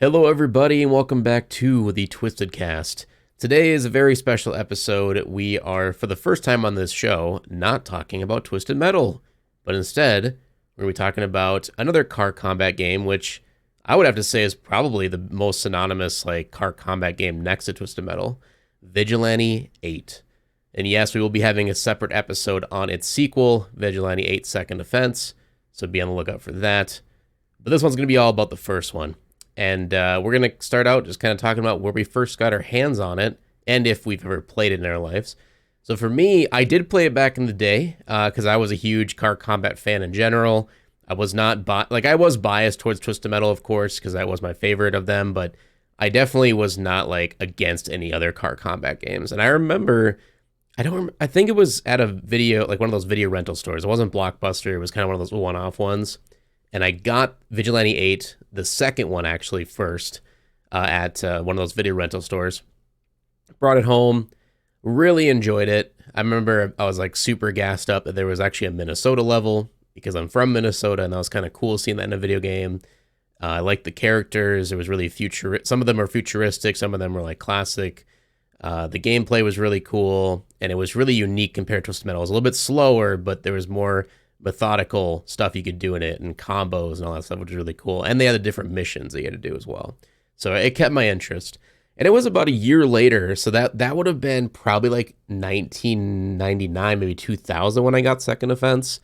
Hello, everybody, and welcome back to the Twisted Cast. Today is a very special episode. We are, for the first time on this show, not talking about Twisted Metal, but instead, we're going to be talking about another car combat game, which I would have to say is probably the most synonymous car combat game next to Twisted Metal, Vigilante 8. And yes, we will be having a separate episode on its sequel, Vigilante 8 Second Offense, so be on the lookout for that. But this one's going to be all about the first one. And we're going to start out just kind of talking about where we first got our hands on it and if we've ever played it in our lives. So for me, I did play it back in the day because I was a huge car combat fan in general. I was not, I was biased towards Twisted Metal, of course, because that was my favorite of them, but I definitely was not against any other car combat games. And I remember, I think it was at a video, like one of those video rental stores. It wasn't Blockbuster. It was kind of one of those one-off ones. And I got Vigilante 8, the second one actually, first at one of those video rental stores. Brought it home, really enjoyed it. I remember I was super gassed up that there was actually a Minnesota level because I'm from Minnesota, and that was kind of cool seeing that in a video game. I liked the characters. It was really some of them are futuristic, some of them were classic. The gameplay was really cool, and it was really unique compared to Twisted Metal. It was a little bit slower, but there was more methodical stuff you could do in it and combos and all that stuff, which was really cool. And they had the different missions that you had to do as well. So it kept my interest. And it was about a year later, so that would have been probably 1999, maybe 2000 when I got Second Offense.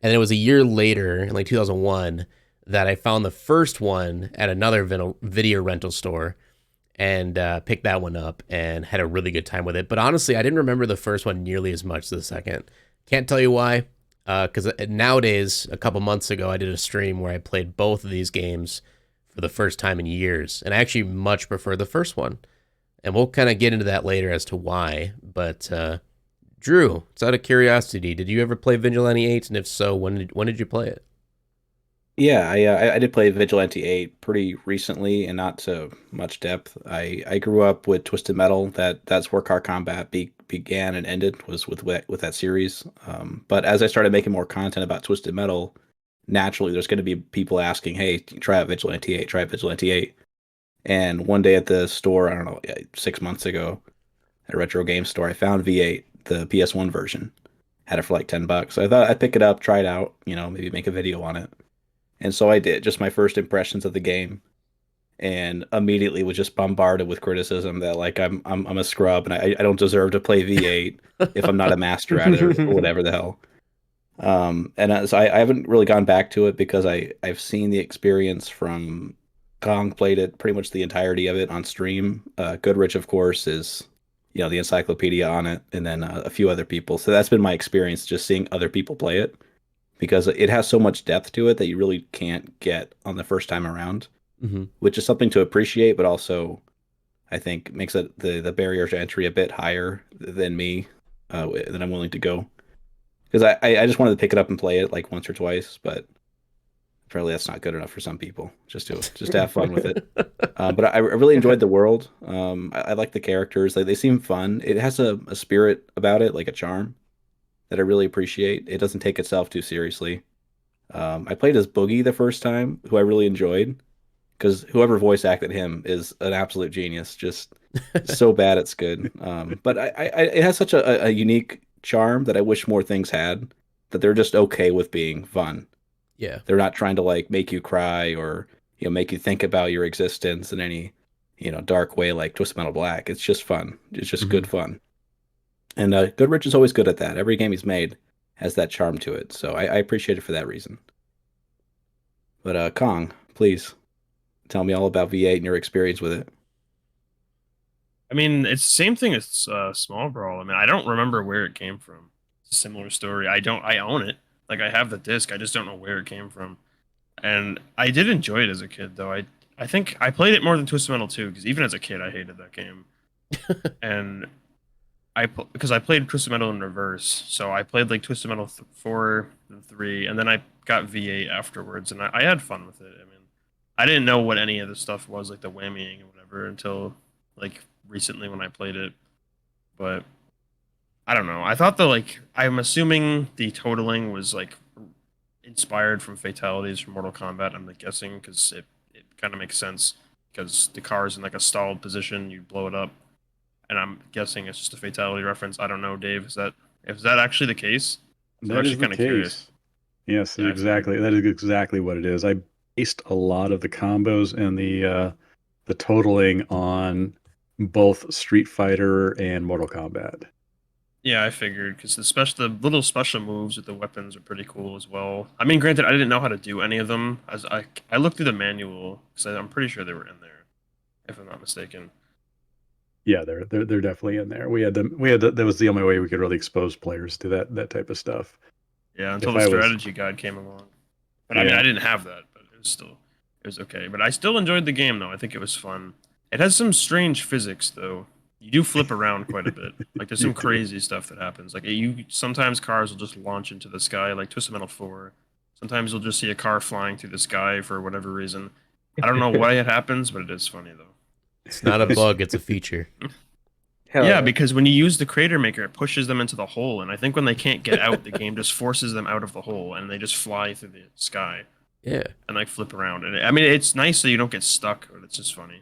And it was a year later, in 2001, that I found the first one at another video rental store and picked that one up and had a really good time with it. But honestly, I didn't remember the first one nearly as much as the second. Can't tell you why. Because nowadays, a couple months ago, I did a stream where I played both of these games for the first time in years, and I actually much prefer the first one. And we'll kind of get into that later as to why. But Drew, it's out of curiosity, did you ever play Vigilante 8? And if so, when did you play it? Yeah, I did play Vigilante 8 pretty recently and not to much depth. I grew up with Twisted Metal. That's where car combat began and ended was with that series. But as I started making more content about Twisted Metal, naturally there's going to be people asking, "Hey, try out Vigilante 8, try out Vigilante 8." And one day at the store, I don't know, 6 months ago, at a retro game store, I found V8, the PS1 version. Had it for like $10. So I thought I'd pick it up, try it out, maybe make a video on it. And so I did, just my first impressions of the game, and immediately was just bombarded with criticism that I'm a scrub and I don't deserve to play V8 if I'm not a master at it or whatever the hell. So I haven't really gone back to it because I've seen the experience from Kong played it pretty much the entirety of it on stream. Goodrich, of course, is the encyclopedia on it, and then a few other people. So that's been my experience, just seeing other people play it because it has so much depth to it that you really can't get on the first time around, Mm-hmm. which is something to appreciate, but also I think makes it the barrier to entry a bit higher than me, than I'm willing to go. Because I just wanted to pick it up and play it like once or twice, but apparently that's not good enough for some people. Just to have fun with it. But I really enjoyed the world. I like the characters. They seem fun. It has a spirit about it, like a charm that I really appreciate. It doesn't take itself too seriously. I played as Boogie the first time, who I really enjoyed, because whoever voice acted him is an absolute genius. Just so bad it's good. But it has such a unique charm that I wish more things had. That they're just okay with being fun. Yeah. They're not trying to make you cry or make you think about your existence in any dark way like Twisted Metal Black. It's just fun. It's just Mm-hmm. good fun. And Goodrich is always good at that. Every game he's made has that charm to it. So I appreciate it for that reason. But Kong, please tell me all about V8 and your experience with it. I mean, it's the same thing as Small Brawl. I mean, I don't remember where it came from. It's a similar story. I own it. Like I have the disc. I just don't know where it came from. And I did enjoy it as a kid, though. I think I played it more than Twisted Metal 2 because even as a kid, I hated that game. And because I played Twisted Metal in reverse, so I played like Twisted Metal 4 and 3, and then I got V8 afterwards, and I had fun with it. I mean, I didn't know what any of the stuff was, like the whammying or whatever, until like recently when I played it. But I don't know. I thought I'm assuming the totaling was like inspired from fatalities from Mortal Kombat. I'm like guessing because it kind of makes sense because the car is in like a stalled position, you blow it up. And I'm guessing it's just a fatality reference. I don't know, Dave. Is that actually the case? I'm That is actually the kind of curious. case. Yes, Yeah, I figured. exactly. That is exactly what it is. I based a lot of the combos and the totaling on both Street Fighter and Mortal Kombat. Yeah, I figured because the little special moves with the weapons are pretty cool as well. I mean, granted, I didn't know how to do any of them. As I looked through the manual because I'm pretty sure they were in there, if I'm not mistaken. Yeah, they're definitely in there. That was the only way we could really expose players to that type of stuff. Yeah, until If the I was, strategy guide came along. But I mean, yeah, I didn't have that, but it was okay. But I still enjoyed the game though. I think it was fun. It has some strange physics though. You do flip around quite a bit. Like there's you some do. crazy stuff that happens. Like you sometimes cars will just launch into the sky, like Twisted Metal 4. Sometimes you'll just see a car flying through the sky for whatever reason. I don't know why it happens, but it is funny though. It's not a bug, it's a feature. Hell Yeah, because when you use the crater maker, it pushes them into the hole, and I think when they can't get out, the game just forces them out of the hole, and they just fly through the sky Yeah. and like flip around. And I mean, it's nice so you don't get stuck, but it's just funny.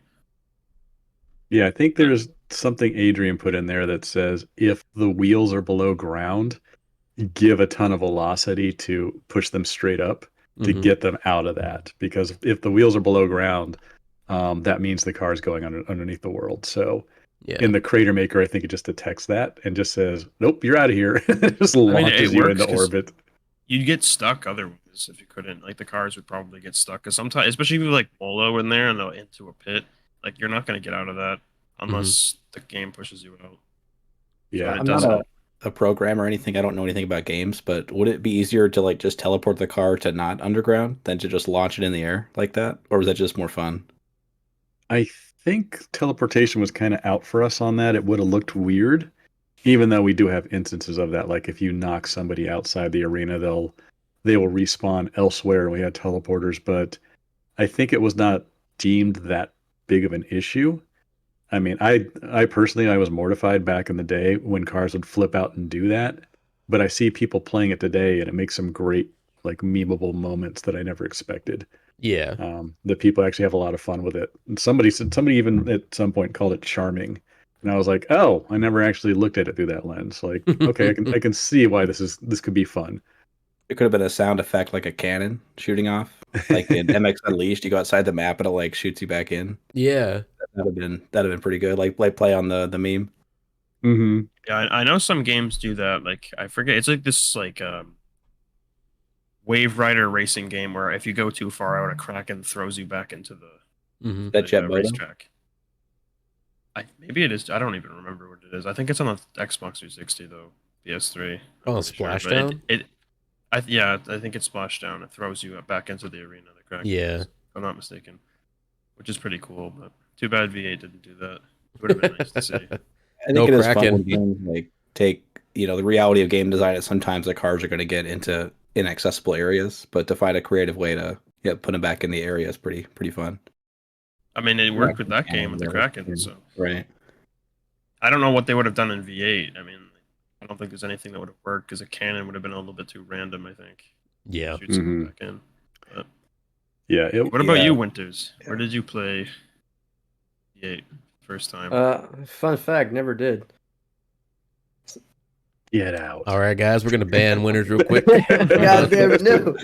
Yeah, I think there's something Adrian put in there that says if the wheels are below ground, give a ton of velocity to push them straight up to Mhm. get them out of that. Because if the wheels are below ground, that means the car is going underneath the world. So Yeah. in the crater maker, I think it just detects that and just says, "Nope, you're out of here." It just I mean, launches it you works into because orbit. you'd get stuck otherwise if you couldn't. Like the cars would probably get stuck because sometimes, especially if you like Molo in there and they'll into a pit, like you're not going to get out of that unless the game pushes you out. So Yeah, and it I'm not doesn't. a programmer or anything. I don't know anything about games, but would it be easier to like just teleport the car to not underground than to just launch it in the air like that? Or was that just more fun? I think teleportation was kind of out for us on that. It would have looked weird, even though we do have instances of that. Like if you knock somebody outside the arena, they will respawn elsewhere. We had teleporters, but I think it was not deemed that big of an issue. I mean, I personally I was mortified back in the day when cars would flip out and do that, but I see people playing it today, and it makes some great like memeable moments that I never expected. Yeah. That people actually have a lot of fun with it. And somebody even at some point called it charming, and I was like, oh, I never actually looked at it through that lens. Like, okay, I can see why this could be fun. It could have been a sound effect like a cannon shooting off. Like in MX Unleashed, you go outside the map and it like shoots you back in. Yeah. That'd have been pretty good. Like play on the meme. Hmm. Yeah, I know some games do that. Like I forget, it's like this like Wave Rider racing game where if you go too far out, a kraken throws you back into the Hmm. That jet moto. racetrack. Maybe it is. I don't even remember what it is. I think it's on the Xbox 360 though, PS3. Oh, I'm pretty sure. But Splashdown? yeah, I think it's Splashdown. It throws you back into the arena. The kraken. Yeah. If I'm not mistaken, which is pretty cool. But too bad V8 didn't do that. It would have been nice to see. I think No it is fun Kraken. when games like take the reality of game design. That sometimes the cars are going to get into inaccessible areas, but to find a creative way to put them back in the area is pretty fun. I mean, it worked with that game with the Kraken, so Right. I don't know what they would have done in V8. I mean, I don't think there's anything that would have worked because a cannon would have been a little bit too random. I think. Yeah. Shoot someone back in. But Yeah. what about Yeah. you, Winters? Where did you play V8 first time? Fun fact, never did. Get out. All right, guys, we're gonna ban winners real quick. God damn it, no.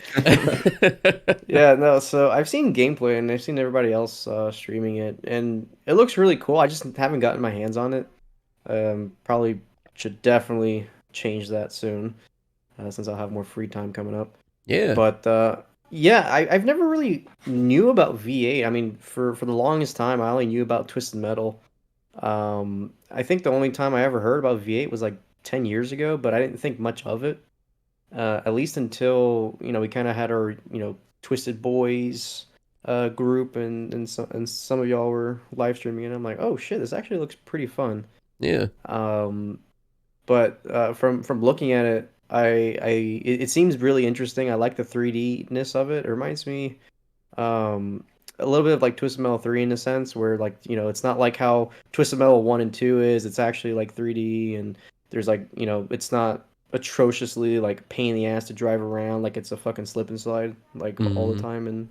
Yeah, no, so I've seen gameplay and I've seen everybody else streaming it, and it looks really cool. I just haven't gotten my hands on it. Probably should definitely change that soon, since I'll have more free time coming up. Yeah. But yeah, I've never really knew about V8. I mean, for the longest time, I only knew about Twisted Metal. I think the only time I ever heard about V8 was like 10 years ago, but I didn't think much of it. At least until, we kind of had our, Twisted Boys group, and some of y'all were live streaming, and I'm like, oh shit, this actually looks pretty fun. Yeah. But from looking at it, it seems really interesting. I like the 3D-ness of it. It reminds me a little bit of like Twisted Metal 3 in a sense, where like, it's not like how Twisted Metal 1 and 2 is. It's actually like 3D, and there's like, it's not atrociously like pain in the ass to drive around like it's a fucking slip and slide like all the time, and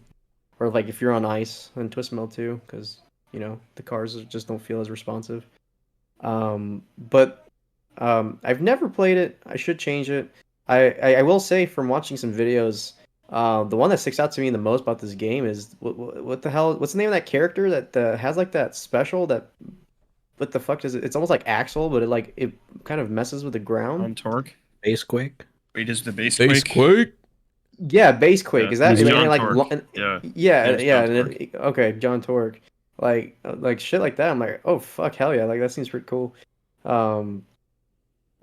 or like if you're on ice in Twisted Metal 2, because the cars just don't feel as responsive. But I've never played it. I should change it. I will say from watching some videos, the one that sticks out to me the most about this game is what the hell? What's the name of that character that has like that special that? What the fuck does it? It's almost like Axel, but it kind of messes with the ground. On Torque. Base Quake. Wait, is the base Base quake? Quake. Yeah, Base Quake. Yeah, Is that he's is it John like Torque. Yeah. yeah, Name's yeah, John and okay, John Torque. Like shit like that. I'm like, oh fuck, hell yeah, like that seems pretty cool.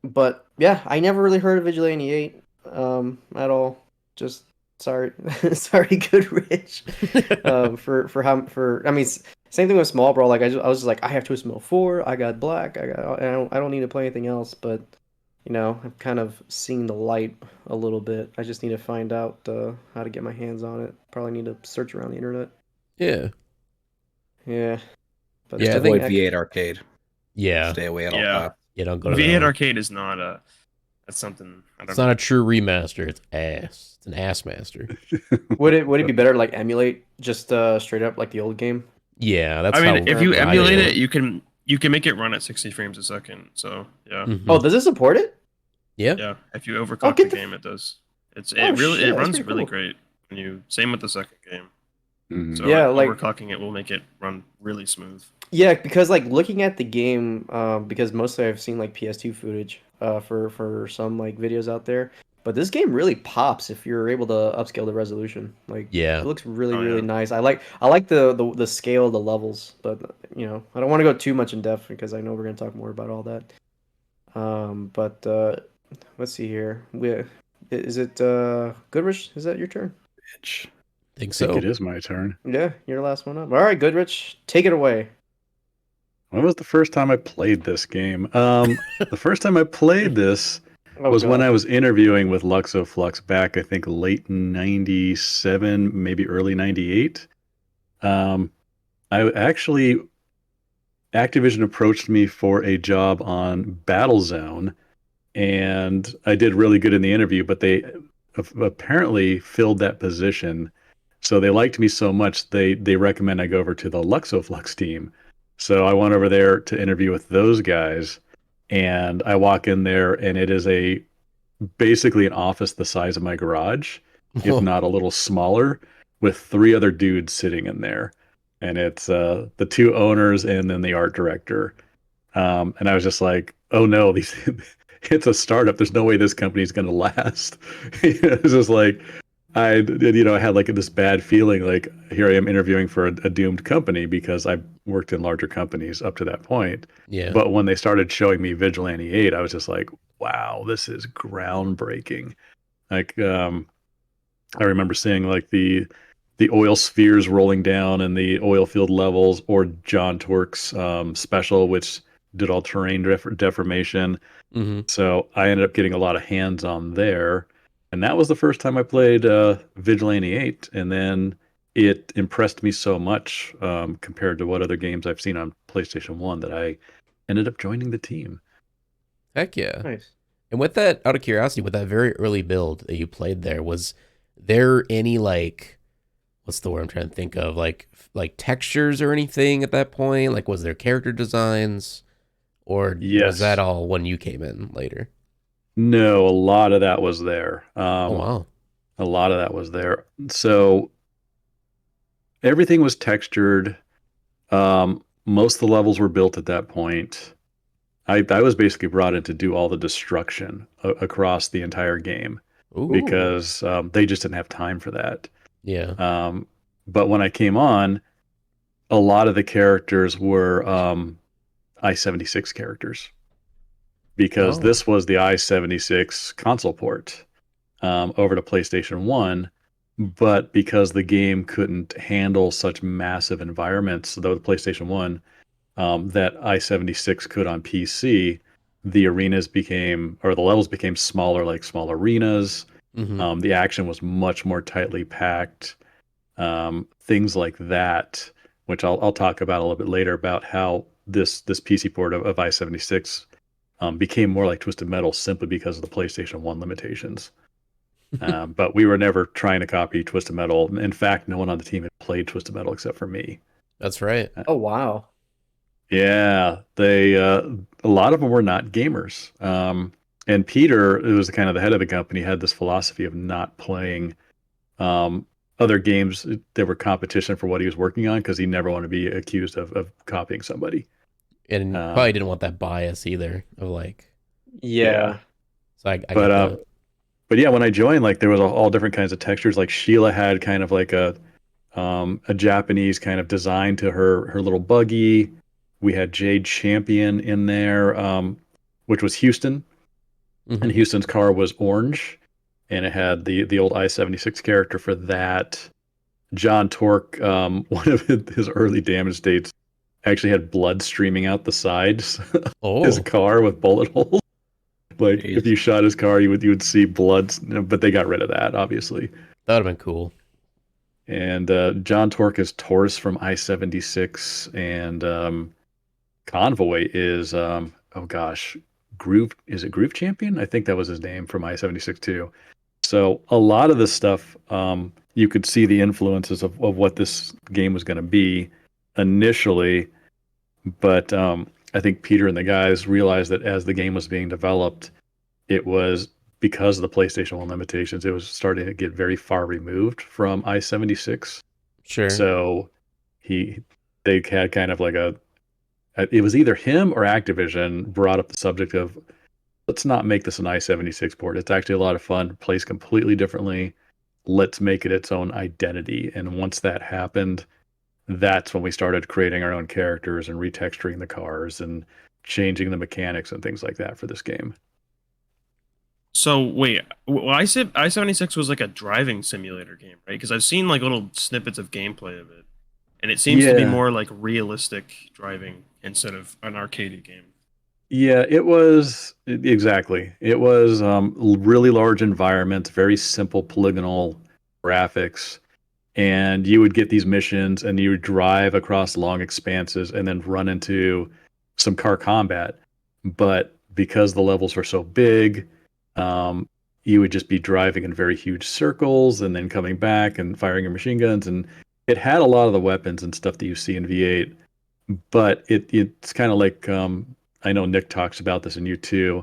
But yeah, I never really heard of Vigilante 8 at all. Just sorry, sorry, Goodrich. I mean, same thing with Small Brawl. Like I was just like, I have Twisted Metal 4. I got Black. I don't need to play anything else. But I've kind of seen the light a little bit. I just need to find out how to get my hands on it. Probably need to search around the internet. Yeah. Yeah. But Yeah, I Avoid think V8 Arcade. Yeah. Stay away at all Yeah. costs. You don't go to V8 that. Arcade is not a. That's something. I don't It's know. not a true remaster. It's ass. It's an ass master. would it be better to like emulate just straight up like the old game? Yeah, that's I mean, how if you I emulate do it, you can make it run at 60 frames a second. So yeah, Mhm. Oh, does it support it? Yeah. yeah. If you overclock get the the game, it does. It Oh, really shit, it that's runs pretty really cool. great. When you same with the second game. Mhm. So Yeah, like- overclocking it will make it run really smooth. Yeah, because like looking at the game, because mostly I've seen like PS2 footage for some like videos out there, but this game really pops if you're able to upscale the resolution. Like, Yeah. it looks really Oh, really yeah. nice. I like the scale of the levels, but I don't want to go too much in depth because I know we're gonna talk more about all that. But let's see here. Is it Goodrich? Is that your turn? Bitch. Think I think so. it is my turn. Yeah, you're the last one up. All right, Goodrich, take it away. When was the first time I played this game? The first time I played this Oh, was when God. I was interviewing with Luxoflux back, I think, late 97, maybe early 98. I actually, Activision approached me for a job on Battlezone, and I did really good in the interview, but they apparently filled that position. So they liked me so much, they recommend I go over to the Luxoflux team. So I went over there to interview with those guys, and I walk in there, and it is basically an office the size of my garage, if not a little smaller, with 3 other dudes sitting in there. And it's the 2 owners and then the art director. And I was just like, oh no, it's a startup. There's no way this company's going to last. It's just like, I had like this bad feeling, like here I am interviewing for a doomed company because I worked in larger companies up to that point. Yeah. But when they started showing me Vigilante 8, I was just like, wow, this is groundbreaking. Like, I remember seeing like the oil spheres rolling down and the oil field levels, or John Torque's special, which did all terrain deformation. hmm So I ended up getting a lot of hands on there. And that was the first time I played Vigilante 8. And then it impressed me so much compared to what other games I've seen on PlayStation 1 that I ended up joining the team. Heck yeah. Nice. And with that, out of curiosity, with that very early build that you played there, was there any like, what's the word I'm trying to think of? Like textures or anything at that point? Like, was there character designs, or was Yes. that all when you came in later? No, a lot of that was there. Oh wow. A lot of that was there. So everything was textured. Most of the levels were built at that point. I was basically brought in to do all the destruction across the entire game Ooh. because they just didn't have time for that. Yeah. But when I came on, a lot of the characters were i76 characters because Oh. this was the i76 console port over to PlayStation 1. But because the game couldn't handle such massive environments, though the PlayStation 1, that i76 could on PC, the arenas became, or the levels became smaller, like small arenas. Mhm. The action was much more tightly packed. Things like that, which I'll talk about a little bit later, about how this PC port of i76 became more like Twisted Metal simply because of the PlayStation 1 limitations. But we were never trying to copy Twisted Metal. In fact, no one on the team had played Twisted Metal except for me. That's right. Oh wow. Yeah, they a lot of them were not gamers. And Peter, who was kind of the head of the company, had this philosophy of not playing um, other games that were competition for what he was working on because he never wanted to be accused of copying somebody. And probably didn't want that bias either of like, Yeah, Yeah. so I but get that. but yeah, when I joined, like there was all different kinds of textures. Like Sheila had kind of like a Japanese kind of design to her little buggy. We had Jade Champion in there, which was Houston, and Mhm. Houston's car was orange, and it had the old I-76 character for that. John Torque, one of his early damage states, actually had blood streaming out the sides of his Oh, car with bullet holes. Like if Jeez. you shot his car, you would see blood, but they got rid of that, obviously. that would have been cool. And John Torque is Taurus from I-76, and Convoy is oh gosh, Groove, is it Groove Champion? I think that was his name from I-76 too. So a lot of this stuff, you could see the influences of what this game was going to be initially, but I think Peter and the guys realized that as the game was being developed, it was because of the PlayStation 1 limitations, it was starting to get very far removed from I-76. Sure. So he they had kind of like it was either him or Activision brought up the subject of let's not make this an I-76 port. It's actually a lot of fun, plays completely differently. Let's make it its own identity. And once that happened, that's when we started creating our own characters and retexturing the cars and changing the mechanics and things like that for this game. So wait, well, I said I-76 was like a driving simulator game, right? Because I've seen like little snippets of gameplay of it, and it seems to be Yeah. more like realistic driving instead of an arcade game. Yeah, it was exactly. It was really large environments, very simple polygonal graphics, and you would get these missions and you would drive across long expanses and then run into some car combat. But because the levels were so big, um, you would just be driving in very huge circles and then coming back and firing your machine guns. And it had a lot of the weapons and stuff that you see in V8, but it's kind of like I know Nick talks about this and you too.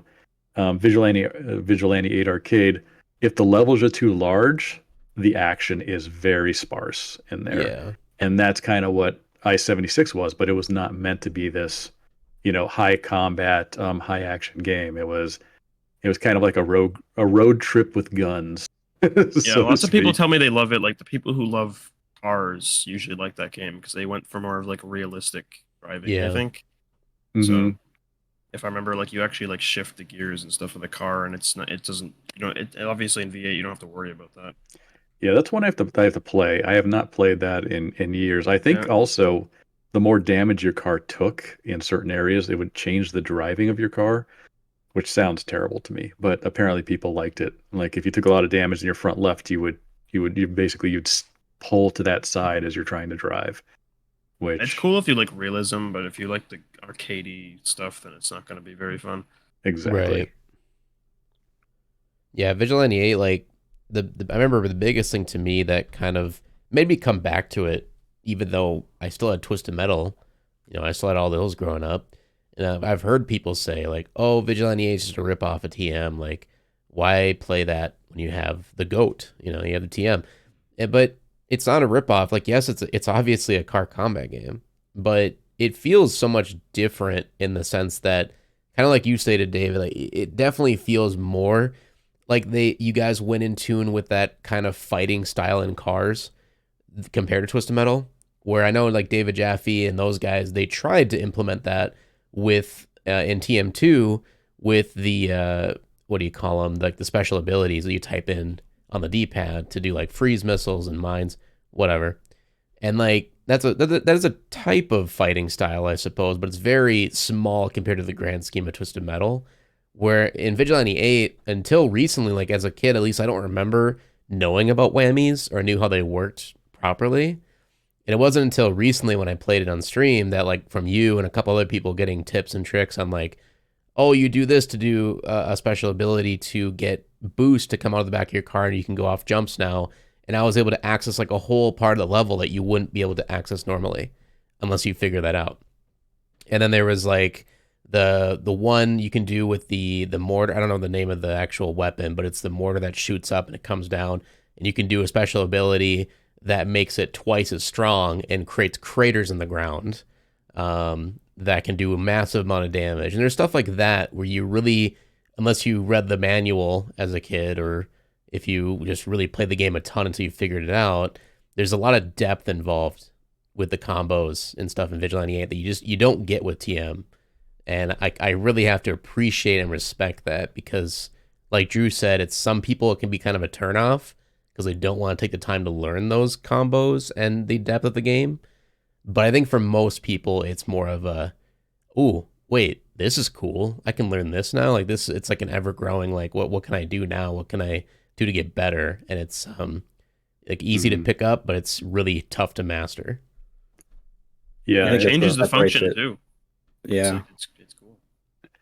Vigilante 8 Arcade. If the levels are too large, the action is very sparse in there. Yeah. And that's kind of what I-76 was, but it was not meant to be this, high combat, high action game. It was kind of like a road trip with guns. Yeah, so lots to of people speak. tell me they love it. Like the people who love cars usually like that game because they went for more of like realistic driving, I Yeah. think. Mhm. So if I remember, like you actually like shift the gears and stuff of the car, and it doesn't, obviously in V8 you don't have to worry about that. Yeah, that's one I have to play. I have not played that in years. I think Yeah. also the more damage your car took in certain areas, it would change the driving of your car, which sounds terrible to me, but apparently people liked it. Like if you took a lot of damage in your front left, you'd pull to that side as you're trying to drive, It's which cool if you like realism, but if you like the arcadey stuff, then it's not going to be very fun. exactly. Right. Yeah, Vigilante 8, like I remember the biggest thing to me that kind of made me come back to it, even though I still had Twisted Metal, I still had all those growing up. And I've heard people say like, "Oh, Vigilante 8 is just a rip off of TM. Like, why play that when you have the GOAT? You have the TM." But it's not a rip off. Like, yes, it's obviously a car combat game, but it feels so much different in the sense that, kind of like you stated, David, like it definitely feels more like you guys went in tune with that kind of fighting style in cars compared to Twisted Metal, where I know like David Jaffe and those guys, they tried to implement that with in TM2 with the what do you call them, like the special abilities that you type in on the D-pad to do like freeze missiles and mines, whatever. And like that is a type of fighting style, I suppose, but it's very small compared to the grand scheme of Twisted Metal. Where in Vigilante 8, until recently, like as a kid, at least I don't remember knowing about whammies or knew how they worked properly. And it wasn't until recently when I played it on stream that like from you and a couple other people getting tips and tricks on like, oh, you do this to do a special ability to get boost to come out of the back of your car and you can go off jumps now. And I was able to access like a whole part of the level that you wouldn't be able to access normally. unless you figure that out. And then there was like the one you can do with the mortar. I don't know the name of the actual weapon, but it's the mortar that shoots up and it comes down, and you can do a special ability that makes it twice as strong and creates craters in the ground that can do a massive amount of damage. And there's stuff like that where you really, unless you read the manual as a kid or if you just really played the game a ton until you figured it out, there's a lot of depth involved with the combos and stuff in Vigilante 8 that you don't get with TM. And I really have to appreciate and respect that because, like Drew said, it's some people it can be kind of a turnoff because they don't want to take the time to learn those combos and the depth of the game. But I think for most people, it's more of a, ooh, wait, this is cool. I can learn this now. Like this, it's like an ever growing. Like what can I do now? What can I do to get better? And it's like easy to pick up, but it's really tough to master. Yeah, it changes the function it. too. Yeah, it's cool.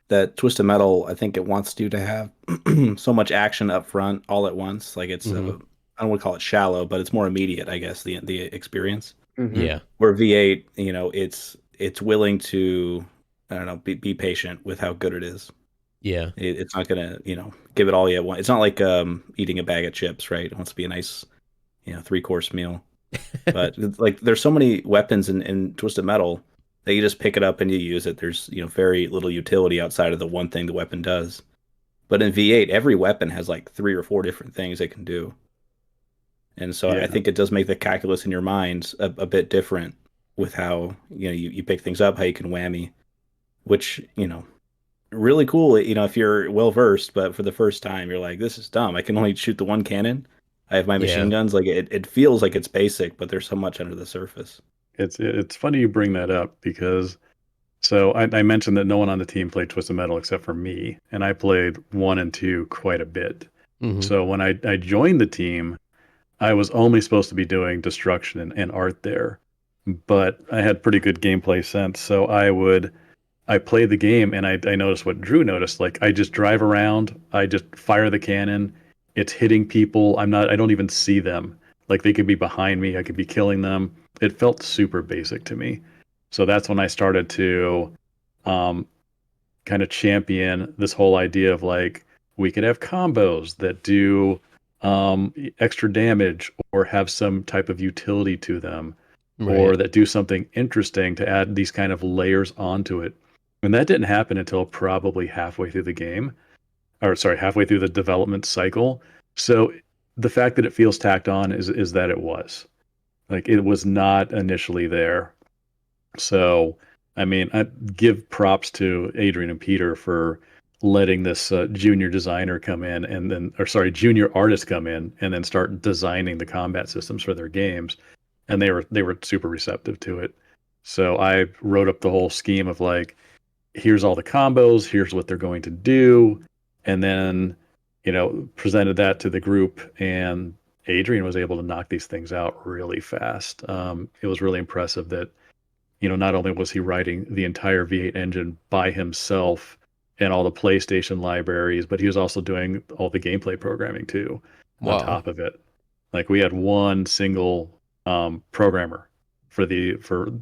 that Twisted Metal, I think it wants you to have so much action up front all at once. Like it's, I don't want to call it shallow, but it's more immediate, I guess, the experience. Yeah. Where V8, it's willing to, I don't know, be patient with how good it is. Yeah. It's not gonna, give it all you want. It's not like eating a bag of chips, right? It wants to be a nice, 3-course meal. But like, there's so many weapons in Twisted Metal that you just pick it up and you use it. There's very little utility outside of the one thing the weapon does. But in V8, every weapon has like 3 or 4 different things it can do. And so I think it does make the calculus in your mind a bit different with how you pick things up, how you can whammy, which really cool. If you're well versed, but for the first time you're like, this is dumb. I can only shoot the one cannon. I have my machine guns. Like it feels like it's basic, but there's so much under the surface. It's funny you bring that up because so I mentioned that no one on the team played Twisted Metal except for me, and I played 1 and 2 quite a bit. So when I joined the team, I was only supposed to be doing destruction and art there, but I had pretty good gameplay sense. So I played the game and I noticed what Drew noticed. Like I just drive around, I just fire the cannon. It's hitting people. I don't even see them. Like they could be behind me. I could be killing them. It felt super basic to me. So that's when I started to kind of champion this whole idea of like, we could have combos that do extra damage or have some type of utility to them, or that do something interesting to add these kind of layers onto it. And that didn't happen until probably halfway through the game, or sorry, halfway through the development cycle. So the fact that it feels tacked on is that it was like, it was not initially there. So, I mean, I give props to Adrian and Peter for letting this junior designer come in junior artist come in and then start designing the combat systems for their games. And they were super receptive to it. So I wrote up the whole scheme of like, here's all the combos, here's what they're going to do. And then, presented that to the group, and Adrian was able to knock these things out really fast. It was really impressive that, not only was he writing the entire V8 engine by himself and all the PlayStation libraries, but he was also doing all the gameplay programming too, on top of it. Like we had one single programmer for the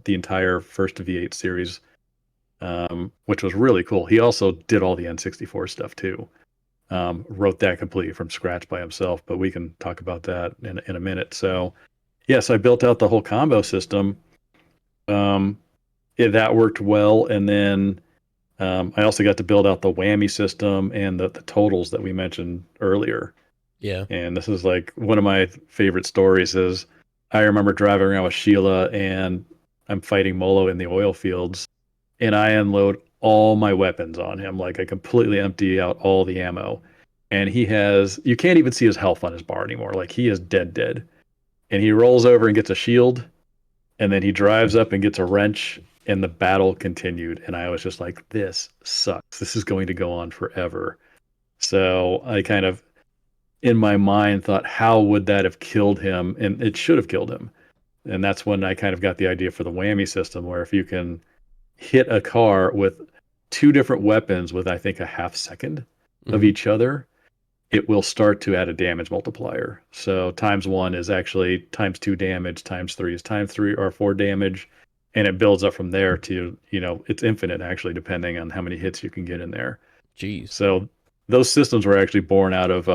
entire first V8 series, which was really cool. He also did all the N64 stuff too. Wrote that completely from scratch by himself, but we can talk about that in a minute. So yes, I built out the whole combo system. That worked well, and then I also got to build out the whammy system and the totals that we mentioned earlier. Yeah. And this is like one of my favorite stories is I remember driving around with Sheila and I'm fighting Molo in the oil fields, and I unload all my weapons on him. Like I completely empty out all the ammo, and you can't even see his health on his bar anymore. Like he is dead. And he rolls over and gets a shield, and then he drives up and gets a wrench, and the battle continued. And I was just like, this sucks. This is going to go on forever. So I kind of, in my mind, thought, how would that have killed him? And it should have killed him. And that's when I kind of got the idea for the whammy system, where if you can hit a car with 2 different weapons with, I think, a half second of each other, it will start to add a damage multiplier. So times 1 is actually times 2 damage, times 3 is times 3 or 4 damage, and it builds up from there to, it's infinite actually, depending on how many hits you can get in there. Jeez. So those systems were actually born out of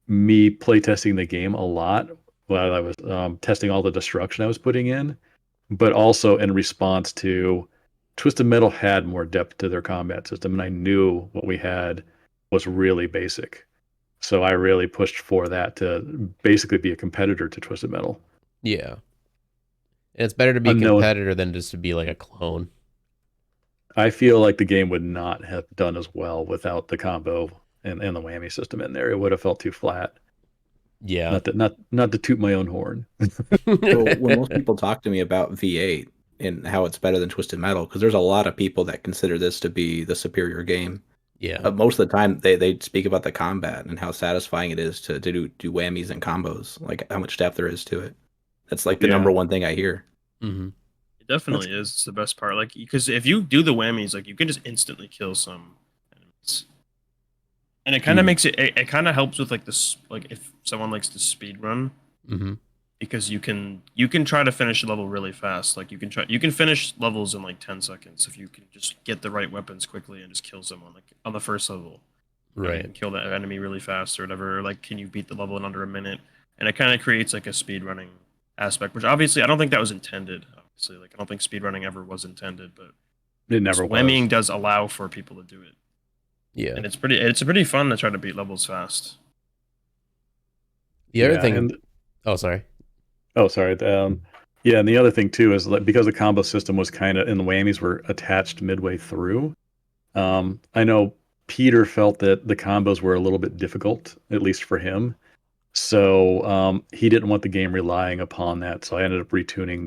me playtesting the game a lot while I was testing all the destruction I was putting in, but also in response to Twisted Metal had more depth to their combat system, and I knew what we had was really basic. So I really pushed for that to basically be a competitor to Twisted Metal. Yeah. And it's better to be a competitor than just to be like a clone. I feel like the game would not have done as well without the combo and the whammy system in there. It would have felt too flat. Yeah. Not to toot my own horn. So when most people talk to me about V8 and how it's better than Twisted Metal, because there's a lot of people that consider this to be the superior game. Yeah. Most of the time, they speak about the combat and how satisfying it is to do whammies and combos, like how much depth there is to it. That's like the number one thing I hear. Mm-hmm. It definitely is. It's the best part. Like, because if you do the whammies, like you can just instantly kill some enemies, and it kind of makes it. It kind of helps with like this. Like if someone likes to speed run, because you can try to finish a level really fast. Like you can finish levels in like 10 seconds if you can just get the right weapons quickly and just kill someone like on the first level. Right. You can kill that enemy really fast or whatever. Like, can you beat the level in under a minute? And it kind of creates like a speed running aspect, which obviously I don't think that was intended. Obviously, like I don't think speed running ever was intended, but it never was. Whammying does allow for people to do it. Yeah. And it's pretty fun to try to beat levels fast. The other thing. Oh, sorry. Yeah, and the other thing too is that because the combo system was kind of, and the whammies were attached midway through. I know Peter felt that the combos were a little bit difficult, at least for him. So he didn't want the game relying upon that. So I ended up retuning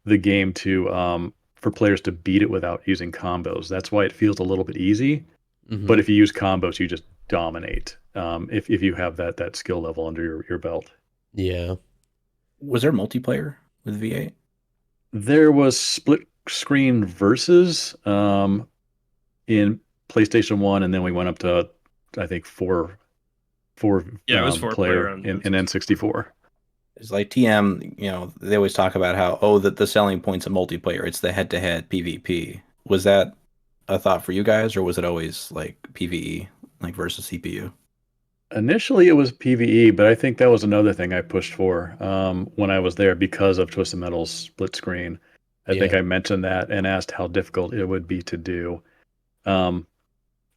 the game to for players to beat it without using combos. That's why it feels a little bit easy. But if you use combos, you just dominate. If you have that skill level under your belt. Yeah. Was there multiplayer with V8? There was split screen versus in PlayStation 1, and then we went up to, I think, four it was 4 player in N64. It's like TM, they always talk about how, that the selling point's a multiplayer. It's the head-to-head PvP. Was that a thought for you guys, or was it always like PvE, like versus CPU? Initially, it was PvE, but I think that was another thing I pushed for when I was there because of Twisted Metal's split screen. I think I mentioned that and asked how difficult it would be to do. I'm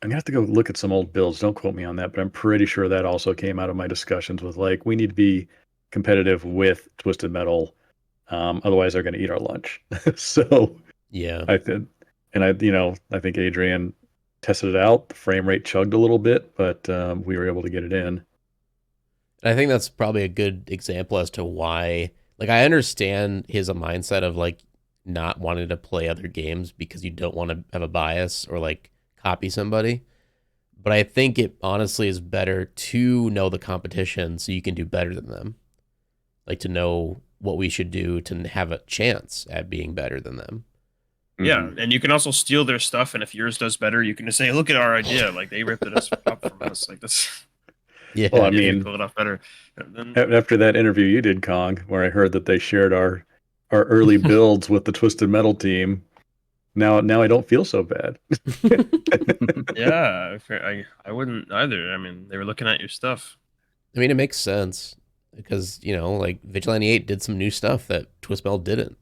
gonna have to go look at some old builds. Don't quote me on that, but I'm pretty sure that also came out of my discussions with like, we need to be competitive with Twisted Metal, otherwise they're going to eat our lunch. So yeah, I think Adrian tested it out. The frame rate chugged a little bit, but we were able to get it in. I think that's probably a good example as to why. Like, I understand his mindset of like not wanting to play other games because you don't want to have a bias or like copy somebody. But I think it honestly is better to know the competition so you can do better than them. Like to know what we should do to have a chance at being better than them. Yeah, and you can also steal their stuff, and if yours does better, you can just say, "Look at our idea! Like they ripped it up from us. Like this." Yeah, well, I mean, pull it off better. After that interview you did, Kong, where I heard that they shared our early builds with the Twisted Metal team. Now I don't feel so bad. Yeah, I wouldn't either. I mean, they were looking at your stuff. I mean, it makes sense because like Vigilante 8 did some new stuff that Twisted Metal didn't,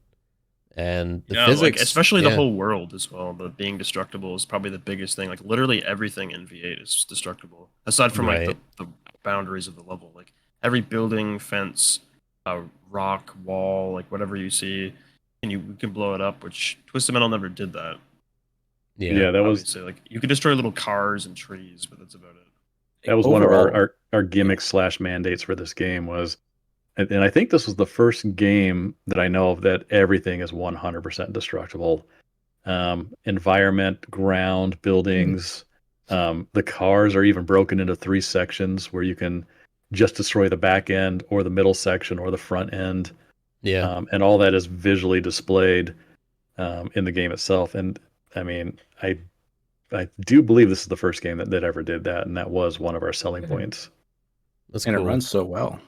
and the physics, like, especially the whole world as well. The being destructible is probably the biggest thing. Like literally everything in V8 is destructible, aside from like the boundaries of the level. Like every building, fence, rock, wall, like whatever you see, and you can blow it up. Which Twisted Metal never did that. Yeah, that was like you could destroy little cars and trees, but that's about it. That was overall one of our gimmicks / mandates for this game was, and I think this was the first game that I know of that everything is 100% destructible. Environment, ground, buildings, the cars are even broken into 3 sections where you can just destroy the back end or the middle section or the front end. Yeah. And all that is visually displayed in the game itself. And I mean, I do believe this is the first game that ever did that, and that was one of our selling points. That's and cool. It runs so well.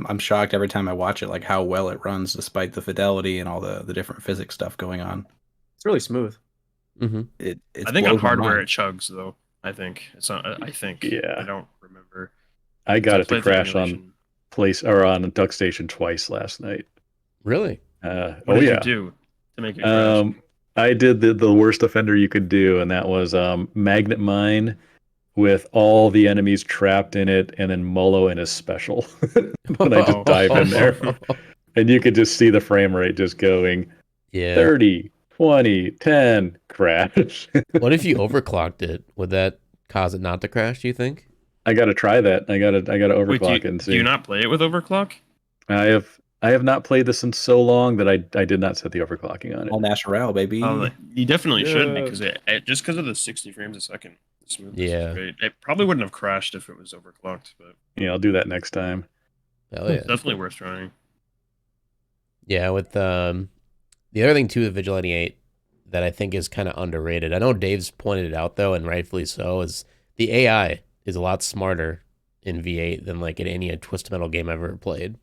I'm shocked every time I watch it, like how well it runs despite the fidelity and all the different physics stuff going on. It's really smooth. Mm-hmm. It I think on blows my hardware mind. it chugs though. I think it's not. I think. Yeah. I don't remember. I got it to played the crash on emulation. on DuckStation twice last night. Really? What did you do to make it crash? I did the worst offender you could do, and that was magnet mine with all the enemies trapped in it, and then Mullo in his special. When I just dive in there, and you could just see the frame rate just going Yeah. 30, 20, 10, crash. What if you overclocked it? Would that cause it not to crash, do you think? I gotta try that. I gotta Wait, overclock it and see. do you not play it with overclock? I have not played this in so long that I did not set the overclocking on it. All natural, baby. You definitely should, Yeah. because it just because of the 60 frames a second. The smoothness Yeah. is great. It probably wouldn't have crashed if it was overclocked, but Yeah, I'll do that next time. Oh yeah. it's definitely worth trying. Yeah, with the other thing too with Vigilante 8 that I think is kind of underrated. I know Dave's pointed it out though, and rightfully so, is the AI is a lot smarter in V8 than like in any Twisted Metal game I've ever played.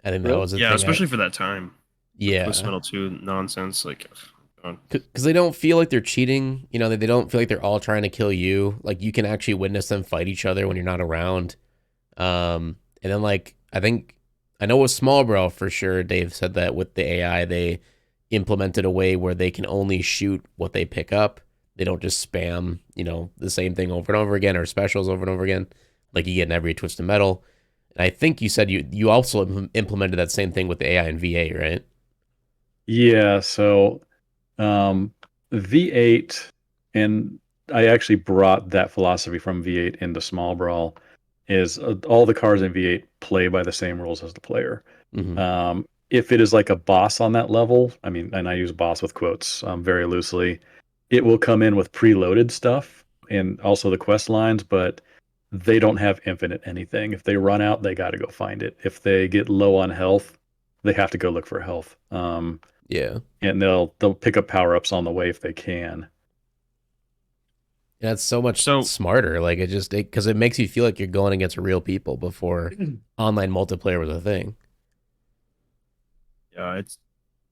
I think that was the Yeah, thing. especially for that time. Yeah, Twisted Metal 2 nonsense. Like, God. because they don't feel like they're cheating. You know, they don't feel like they're all trying to kill you. Like you can actually witness them fight each other when you're not around. And then like I know with Small Bro for sure, Dave said that with the AI they implemented a way where they can only shoot what they pick up. They don't just spam, you know, the same thing over and over again or specials over and over again, like you get in every Twisted Metal. And I think you said you also implemented that same thing with the AI and VA, right? Yeah, so V8, and I actually brought that philosophy from V8 into Small Brawl, is all the cars in V8 play by the same rules as the player. Mm-hmm. If it is like a boss on that level, I mean, and I use boss with quotes very loosely, it will come in with preloaded stuff and also the quest lines, but they don't have infinite anything. If they run out, they got to go find it. If they get low on health, they have to go look for health. Yeah. And they'll pick up power-ups on the way if they can. And that's so much So- smarter. Like because it makes you feel like you're going against real people before online multiplayer was a thing. Yeah,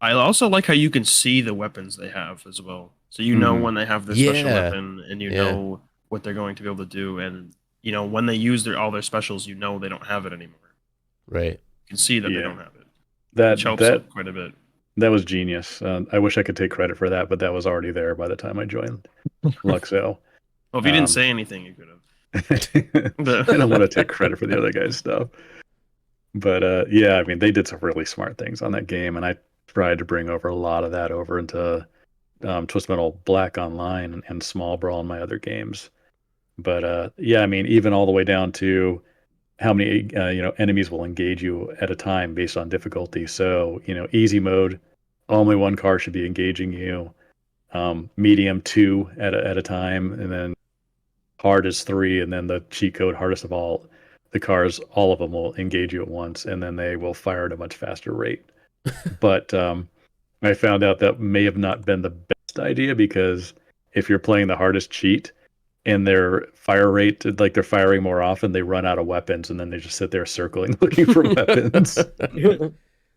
I also like how you can see the weapons they have as well. So you know Mhm. when they have their special Yeah. weapon, and you Yeah. know what they're going to be able to do, and you know when they use all their specials, you know they don't have it anymore. Right. You can see that they Yeah. don't have it, That which helps that it quite a bit. that was genius. I wish I could take credit for that, but that was already there by the time I joined Luxo. Well, if you Um, didn't say anything, you could have. I don't want to take credit for the other guy's stuff. But yeah, I mean, they did some really smart things on that game, and I tried to bring over a lot of that over into Twisted Metal Black Online and Small Brawl and my other games. But yeah, I mean, even all the way down to how many enemies will engage you at a time based on difficulty. So easy mode, only one car should be engaging you. Medium, 2 at a time, and then hard is 3, and then the cheat code hardest of all, the cars, all of them will engage you at once, and then they will fire at a much faster rate. But I found out that may have not been the best idea, because if you're playing the hardest cheat and their fire rate, like they're firing more often, they run out of weapons, and then they just sit there circling looking for weapons.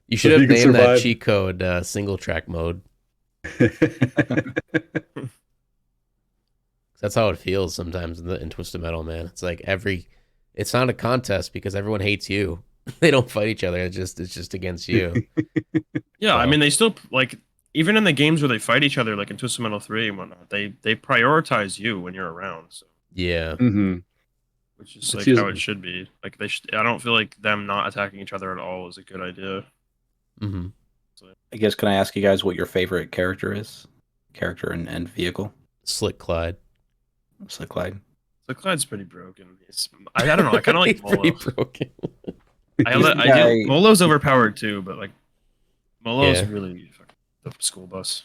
You should if have you can named that survive- cheat code single track mode. That's how it feels sometimes in Twisted Metal, man. It's like it's not a contest because everyone hates you. They don't fight each other. It's just against you. Yeah, I So- mean, they still like even in the games where they fight each other, like in Twisted Metal 3 and whatnot. They prioritize you when you're around. So. Yeah. hmm Which is It's like usually- how it should be. Like I don't feel like them not attacking each other at all is a good idea. Mm-hmm. I guess, can I ask you guys what your favorite character is? Character and vehicle? Slick Clyde. Slick Clyde. So Clyde's pretty broken. I don't know. I kind of like He's pretty Molo. broken. I do. Molo's overpowered too, but like Molo's Yeah. really fucking the school bus.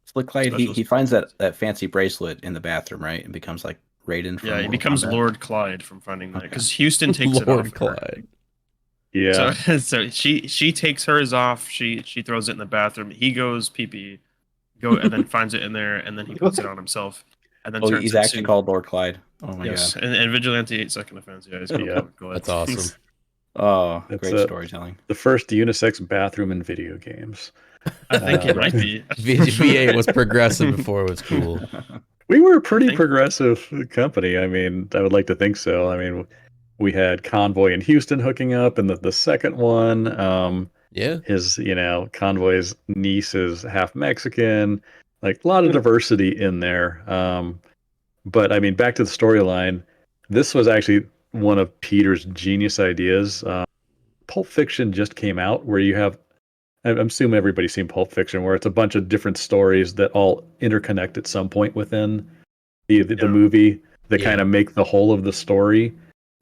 Slick Clyde, he Specialist. finds that fancy bracelet in the bathroom, right? And becomes like Raiden from Yeah, he Mortal becomes Kombat. Lord Clyde from finding that Okay. because Houston takes it Lord off. her. Clyde. Yeah. So she takes hers off. She throws it in the bathroom. He goes pee pee, and then finds it in there, and then he puts it on himself, and then Oh, turns he's into actually called Lord Clyde. Oh my yes, god. and Vigilante 8 second offense. Yeah, he's called Yeah, Lord Clyde. That's awesome. Oh, That's great storytelling. the first unisex bathroom in video games. I think it might be. VA was progressive before it was cool. We were a pretty think- progressive company. I mean, I would like to think so. I mean, we had Convoy in Houston hooking up, and the second one, Yeah. his, Convoy's niece is half Mexican. Like a lot of diversity in there. But I mean, back to the storyline. This was actually one of Peter's genius ideas. Pulp Fiction just came out, where you have, I'm assuming everybody's seen Pulp Fiction, where it's a bunch of different stories that all interconnect at some point within the movie that kind of make the whole of the story.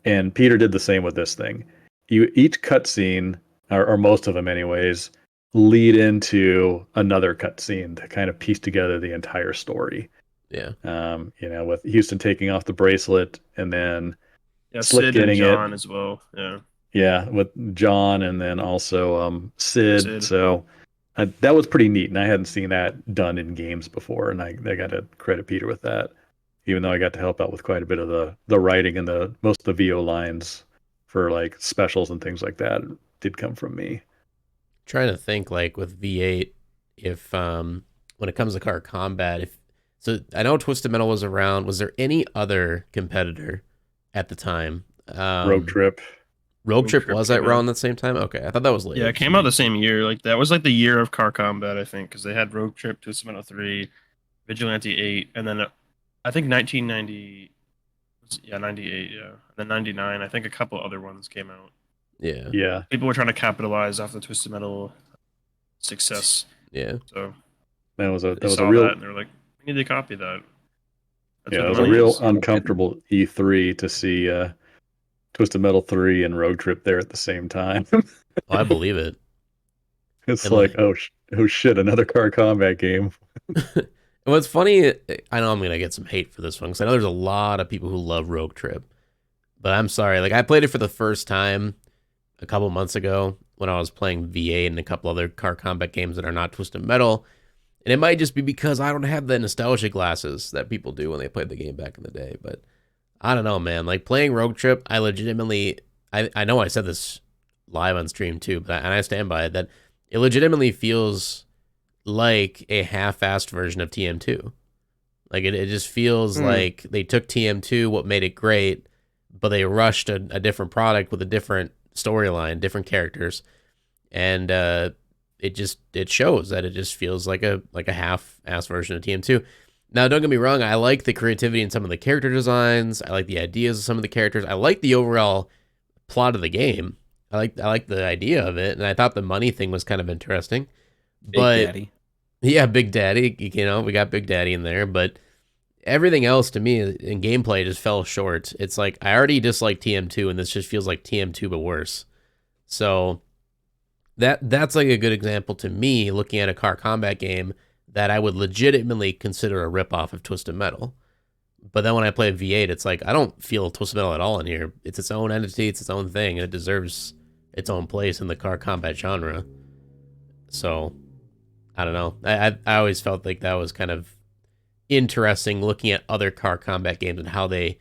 And Peter did the same with this thing. Each cutscene, or most of them anyways, lead into another cutscene to kind of piece together the entire story. Yeah. With Houston taking off the bracelet, and then Slick Sid getting and John it. as well. Yeah. Yeah, with John, and then also Sid. Sid. So that was pretty neat, and I hadn't seen that done in games before, and I got to credit Peter with that. Even though I got to help out with quite a bit of the writing, and most of the VO lines for like specials and things like that did come from me. Trying to think, like, with V8, if when it comes to car combat, so I know Twisted Metal was around. Was there any other competitor at the time? Road Trip. Road Trip Trip was that came around the same time? Okay, I thought that was later. Yeah, it came out the same year. Like that was like the year of car combat, I think, because they had Road Trip, Twisted Metal 3, Vigilante 8, and then I think 1990. Yeah, 98. Yeah, and then 99. I think a couple other ones came out. Yeah. Yeah. People were trying to capitalize off the Twisted Metal success. Yeah. So That was a real. real That and they're like, we need to copy that. That's yeah, where it the was a money real is. uncomfortable E3 to see Twisted Metal 3 and Road Trip there at the same time. Oh, I believe it. It's And like, oh shit, another car combat game. And what's funny, I know I'm gonna get some hate for this one because I know there's a lot of people who love Rogue Trip, but I'm sorry. Like, I played it for the first time a couple months ago when I was playing VA and a couple other car combat games that are not Twisted Metal, and it might just be because I don't have the nostalgia glasses that people do when they played the game back in the day. But I don't know, man. Like, playing Rogue Trip, I legitimately, I know I said this live on stream too, but I stand by it, that it legitimately feels like a half-assed version of TM2. Like, it just feels like they took TM2, what made it great, but they rushed a different product with a different storyline, different characters, and it shows that it just feels like a half-assed version of TM2. Now, don't get me wrong, I like the creativity in some of the character designs. I like the ideas of some of the characters. I like the overall plot of the game. I like the idea of it, and I thought the money thing was kind of interesting. Big Daddy. Yeah, Big Daddy. We got Big Daddy in there, but everything else to me in gameplay just fell short. It's like I already dislike TM2, and this just feels like TM2 but worse. So that's like a good example to me, looking at a car combat game that I would legitimately consider a ripoff of Twisted Metal. But then when I play V8, it's like I don't feel Twisted Metal at all in here. It's its own entity, it's its own thing, and it deserves its own place in the car combat genre. So I don't know. I always felt like that was kind of interesting, looking at other car combat games and how they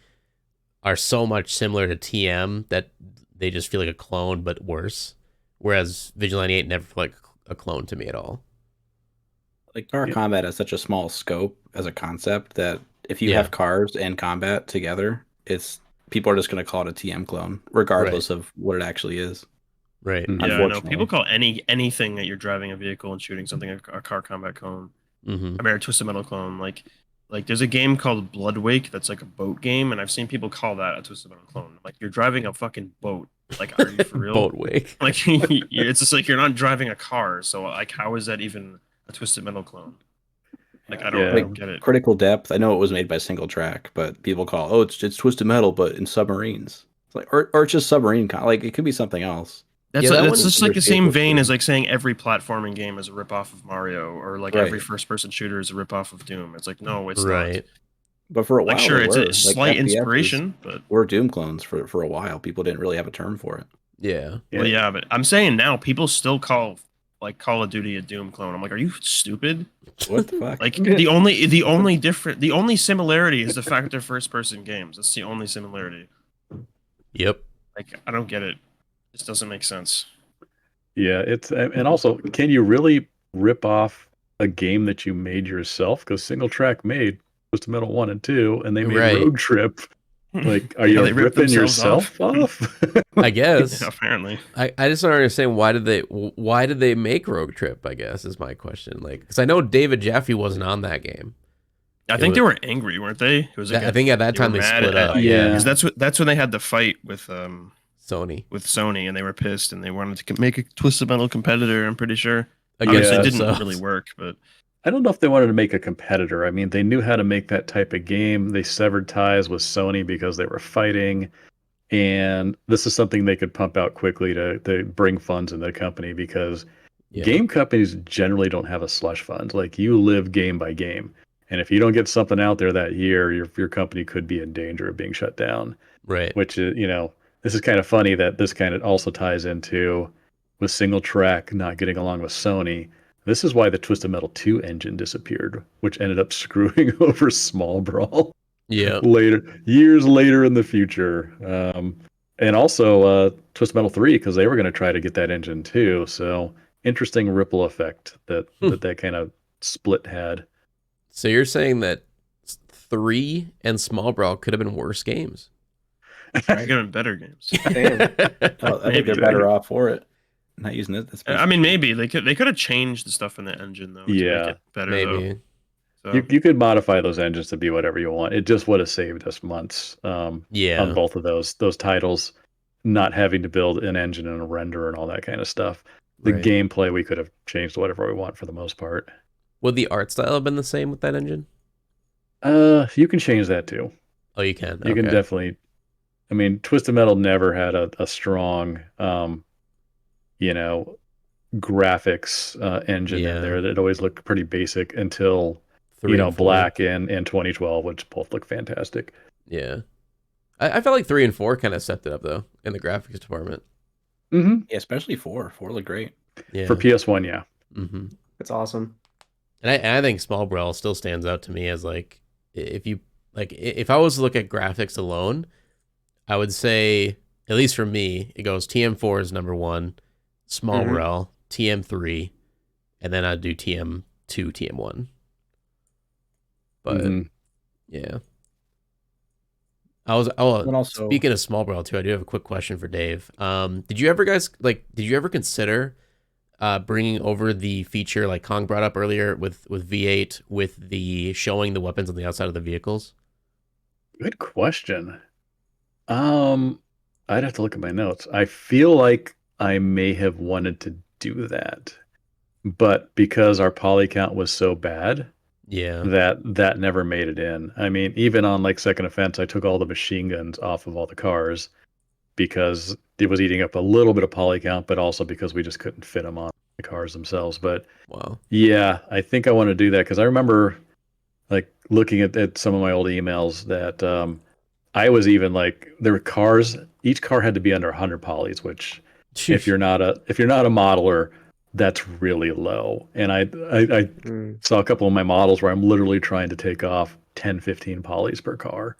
are so much similar to TM that they just feel like a clone but worse. Whereas Vigilante 8 never felt like a clone to me at all. Like car combat has such a small scope as a concept that if you have cars and combat together, people are just going to call it a TM clone, regardless of what it actually is. Right. Yeah, I know. People call anything that you're driving a vehicle and shooting something a car combat clone. Mm-hmm. I mean, a Twisted Metal clone. Like there's a game called Bloodwake that's like a boat game, and I've seen people call that a Twisted Metal clone. Like, you're driving a fucking boat. Like, are you for real? Boat Wake. Like, it's just like you're not driving a car. So, like, how is that even a Twisted Metal clone? Like, I don't get it. Critical Depth. I know it was made by Single Track, but people call it's Twisted Metal, but in submarines. It's like, or it's just submarine. Like, it could be something else. That's just like the same vein as like saying every platforming game is a ripoff of Mario, or like every first-person shooter is a ripoff of Doom. It's like, no, it's not. But for a while, like, sure, it's a like, slight FPS inspiration, but we're Doom clones for a while. People didn't really have a term for it. Yeah. Well, yeah, but I'm saying now people still call like Call of Duty a Doom clone. I'm like, are you stupid? What the fuck? Like the only similarity is the fact they're first-person games. That's the only similarity. Yep. Like, I don't get it. Just doesn't make sense. Yeah, it's and also, can you really rip off a game that you made yourself? Because Single Track made Twisted Metal 1 and 2, and they made Right. Road Trip. Like, are Yeah, you they ripped ripping themselves yourself off? I guess. Yeah, apparently. I just don't understand why did they make Road Trip, I guess is my question. Like, because I know David Jaffe wasn't on that game. I think they were angry, weren't they? It was like I think at that time were they mad split up. Yeah. because that's when they had the fight with Sony and they were pissed and they wanted to make a Twisted Metal competitor. I'm pretty sure. against Obviously, it didn't themselves. really work, but I don't know if they wanted to make a competitor. I mean, they knew how to make that type of game. They severed ties with Sony because they were fighting. And this is something they could pump out quickly to bring funds in the company because game companies generally don't have a slush fund. Like, you live game by game. And if you don't get something out there that year, your company could be in danger of being shut down. Right. Which is, this is kind of funny that this kind of also ties into with Single Track not getting along with Sony. This is why the Twisted Metal 2 engine disappeared, which ended up screwing over Small Brawl. Yeah. Years later in the future. And also Twisted Metal 3, because they were going to try to get that engine too. So interesting ripple effect that kind of split had. So you're saying that 3 and Small Brawl could have been worse games? could have been better games. Damn. Oh, I think they're better off for it. Not using it. I mean, maybe they could have changed the stuff in the engine though to make it better. Maybe. Though. So. You could modify those engines to be whatever you want. It just would have saved us months on both of those titles, not having to build an engine and a render and all that kind of stuff. The gameplay, we could have changed whatever we want for the most part. Would the art style have been the same with that engine? You can change that too. Oh, you can? You can definitely. I mean, Twisted Metal never had a strong, graphics engine in there. It always looked pretty basic until 3 and 4. Black and 2012, which both look fantastic. Yeah. I felt like 3 and 4 kind of stepped it up though in the graphics department. Mm-hmm. Yeah, especially 4. 4 looked great. Yeah. For PS1, yeah. Mm-hmm. That's awesome. And I think Small Brawl still stands out to me as like, if I was to look at graphics alone, I would say, at least for me, it goes TM4 is number 1, Small Brawl, TM3, and then I'd do TM2, TM1. But yeah. Speaking of Small Brawl too, I do have a quick question for Dave. Did you ever consider bringing over the feature like Kong brought up earlier with V8 with the showing the weapons on the outside of the vehicles? Good question. I'd have to look at my notes. I feel like I may have wanted to do that, but because our poly count was so bad, that never made it in. I mean, even on like Second Offense, I took all the machine guns off of all the cars because it was eating up a little bit of poly count, but also because we just couldn't fit them on the cars themselves. But yeah, I think I want to do that because I remember like looking at some of my old emails that I was even like, there were cars, each car had to be under 100 polys, which if you're not a modeler, that's really low. And I saw a couple of my models where I'm literally trying to take off 10, 15 polys per car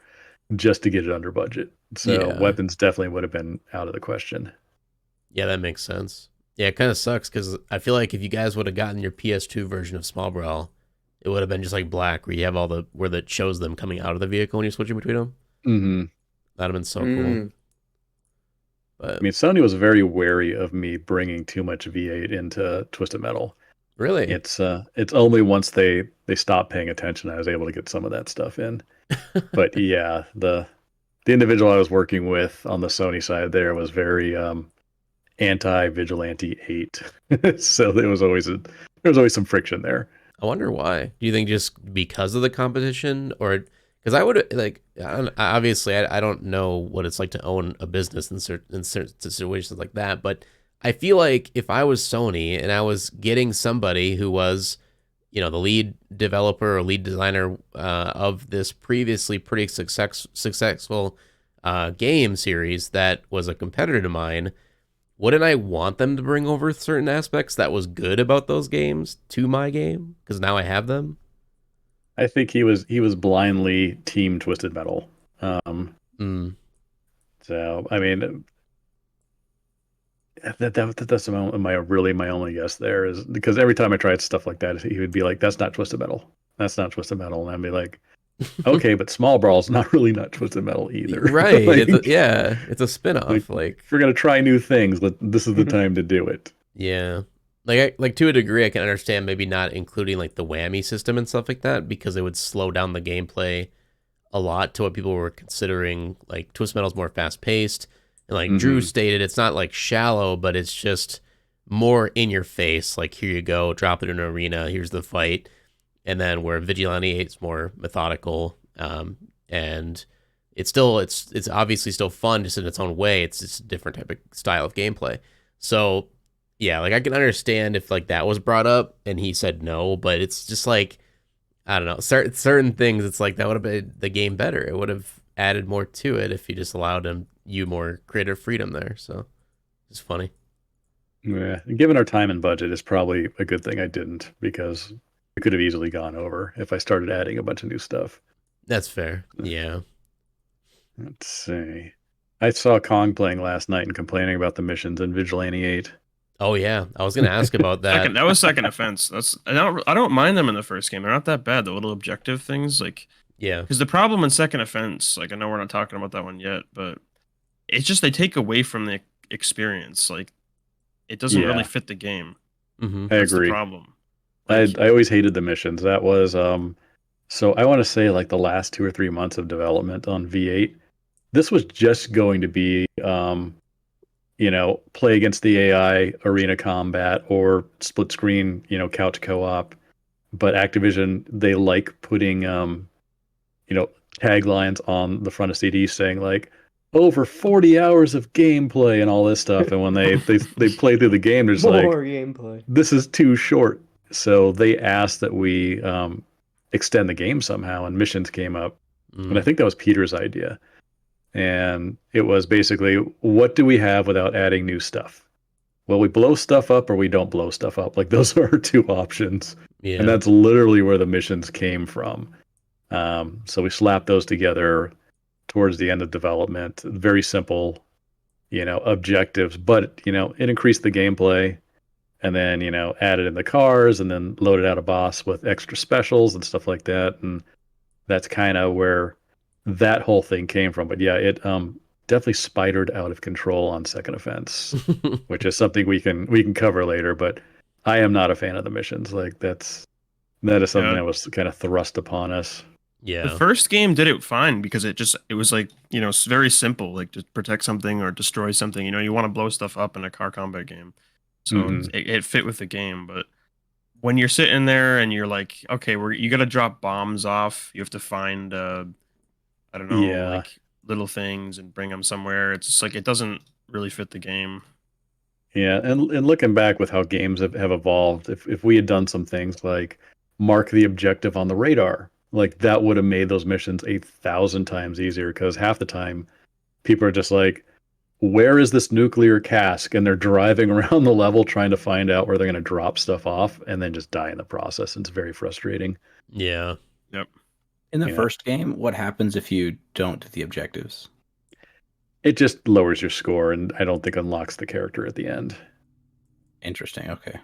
just to get it under budget. So weapons definitely would have been out of the question. Yeah, that makes sense. Yeah, it kind of sucks because I feel like if you guys would have gotten your PS2 version of Small Brawl, it would have been just like Black, where you have where that shows them coming out of the vehicle when you're switching between them. Mm-hmm. That'd have been so cool. But I mean, Sony was very wary of me bringing too much V8 into Twisted Metal. Really? It's only once they stopped paying attention I was able to get some of that stuff in. But yeah, the individual I was working with on the Sony side there was very anti-Vigilante 8. So there was always some friction there. I wonder why. Do you think just because of the competition, or because I would like, obviously I don't know what it's like to own a business in certain situations like that, but I feel like if I was Sony and I was getting somebody who was, the lead developer or lead designer of this previously pretty successful game series that was a competitor to mine, wouldn't I want them to bring over certain aspects that was good about those games to my game? Because now I have them. I think he was blindly team Twisted Metal. So I mean, That's my only guess there is because every time I tried stuff like that, he would be like, "That's not Twisted Metal. That's not Twisted Metal," and I'd be like, "Okay, but Small Brawl's not really Twisted Metal either." Right. Like, It's a spin-off. Like, if we're gonna try new things, this is the time to do it. yeah. Like to a degree I can understand maybe not including like the whammy system and stuff like that because it would slow down the gameplay a lot to what people were considering. Like Twist Metal's more fast-paced. And like Drew stated, it's not like shallow, but it's just more in your face. Like, here you go, drop it in an arena, here's the fight. And then where Vigilante 8 is more methodical, and it's obviously still fun just in its own way. It's just a different type of style of gameplay. So yeah, like I can understand if like that was brought up and he said no, but it's just like, I don't know, certain things. It's like that would have made the game better. It would have added more to it if you just allowed you more creative freedom there. So it's funny. Yeah, given our time and budget, it's probably a good thing I didn't because it could have easily gone over if I started adding a bunch of new stuff. That's fair. Yeah. Let's see. I saw Kong playing last night and complaining about the missions in Vigilante 8. Oh yeah, I was gonna ask about that. That was second offense. I don't mind them in the first game. They're not that bad. The little objective things, like, Yeah. because the problem in second offense, like, I know we're not talking about that one yet, but it's just they take away from the experience. Like, it doesn't Yeah. really fit the game. Mm-hmm. I That's agree. the problem. I Like, always hated the missions. That was so I want to say like the last 2 or 3 months of development on V8. This was just going to be play against the AI arena combat or split screen, couch co-op. But Activision, they like putting taglines on the front of CDs saying like over 40 hours of gameplay and all this stuff. And when they play through the game, there's like, More gameplay. this is too short. So they asked that we extend the game somehow, and missions came up. And I think that was Peter's idea. And it was basically, what do we have without adding new stuff? Well, we blow stuff up or we don't blow stuff up. Like, those are our two options. Yeah. And that's literally where the missions came from. So we slapped those together towards the end of development. Very simple, objectives, but, it increased the gameplay. And then, added in the cars and then loaded out a boss with extra specials and stuff like that. And that's kind of where that whole thing came from. But yeah, it definitely spidered out of control on second offense, which is something we can cover later. But I am not a fan of the missions. Like, that is something that was kind of thrust upon us. Yeah. the first game did it fine because it was like, it's very simple, like just protect something or destroy something. You want to blow stuff up in a car combat game. So it fit with the game. But when you're sitting there and you're like, okay, you got to drop bombs off. You have to find, I don't know, like little things and bring them somewhere. It's just like, it doesn't really fit the game. Yeah, and looking back with how games have evolved, if we had done some things like mark the objective on the radar, like that would have made those missions 1,000 times easier, because half the time people are just like, where is this nuclear cask? And they're driving around the level trying to find out where they're going to drop stuff off and then just die in the process. And it's very frustrating. Yeah. Yep. In the first game, what happens if you don't do the objectives? It just lowers your score, and I don't think unlocks the character at the end. Interesting. Okay.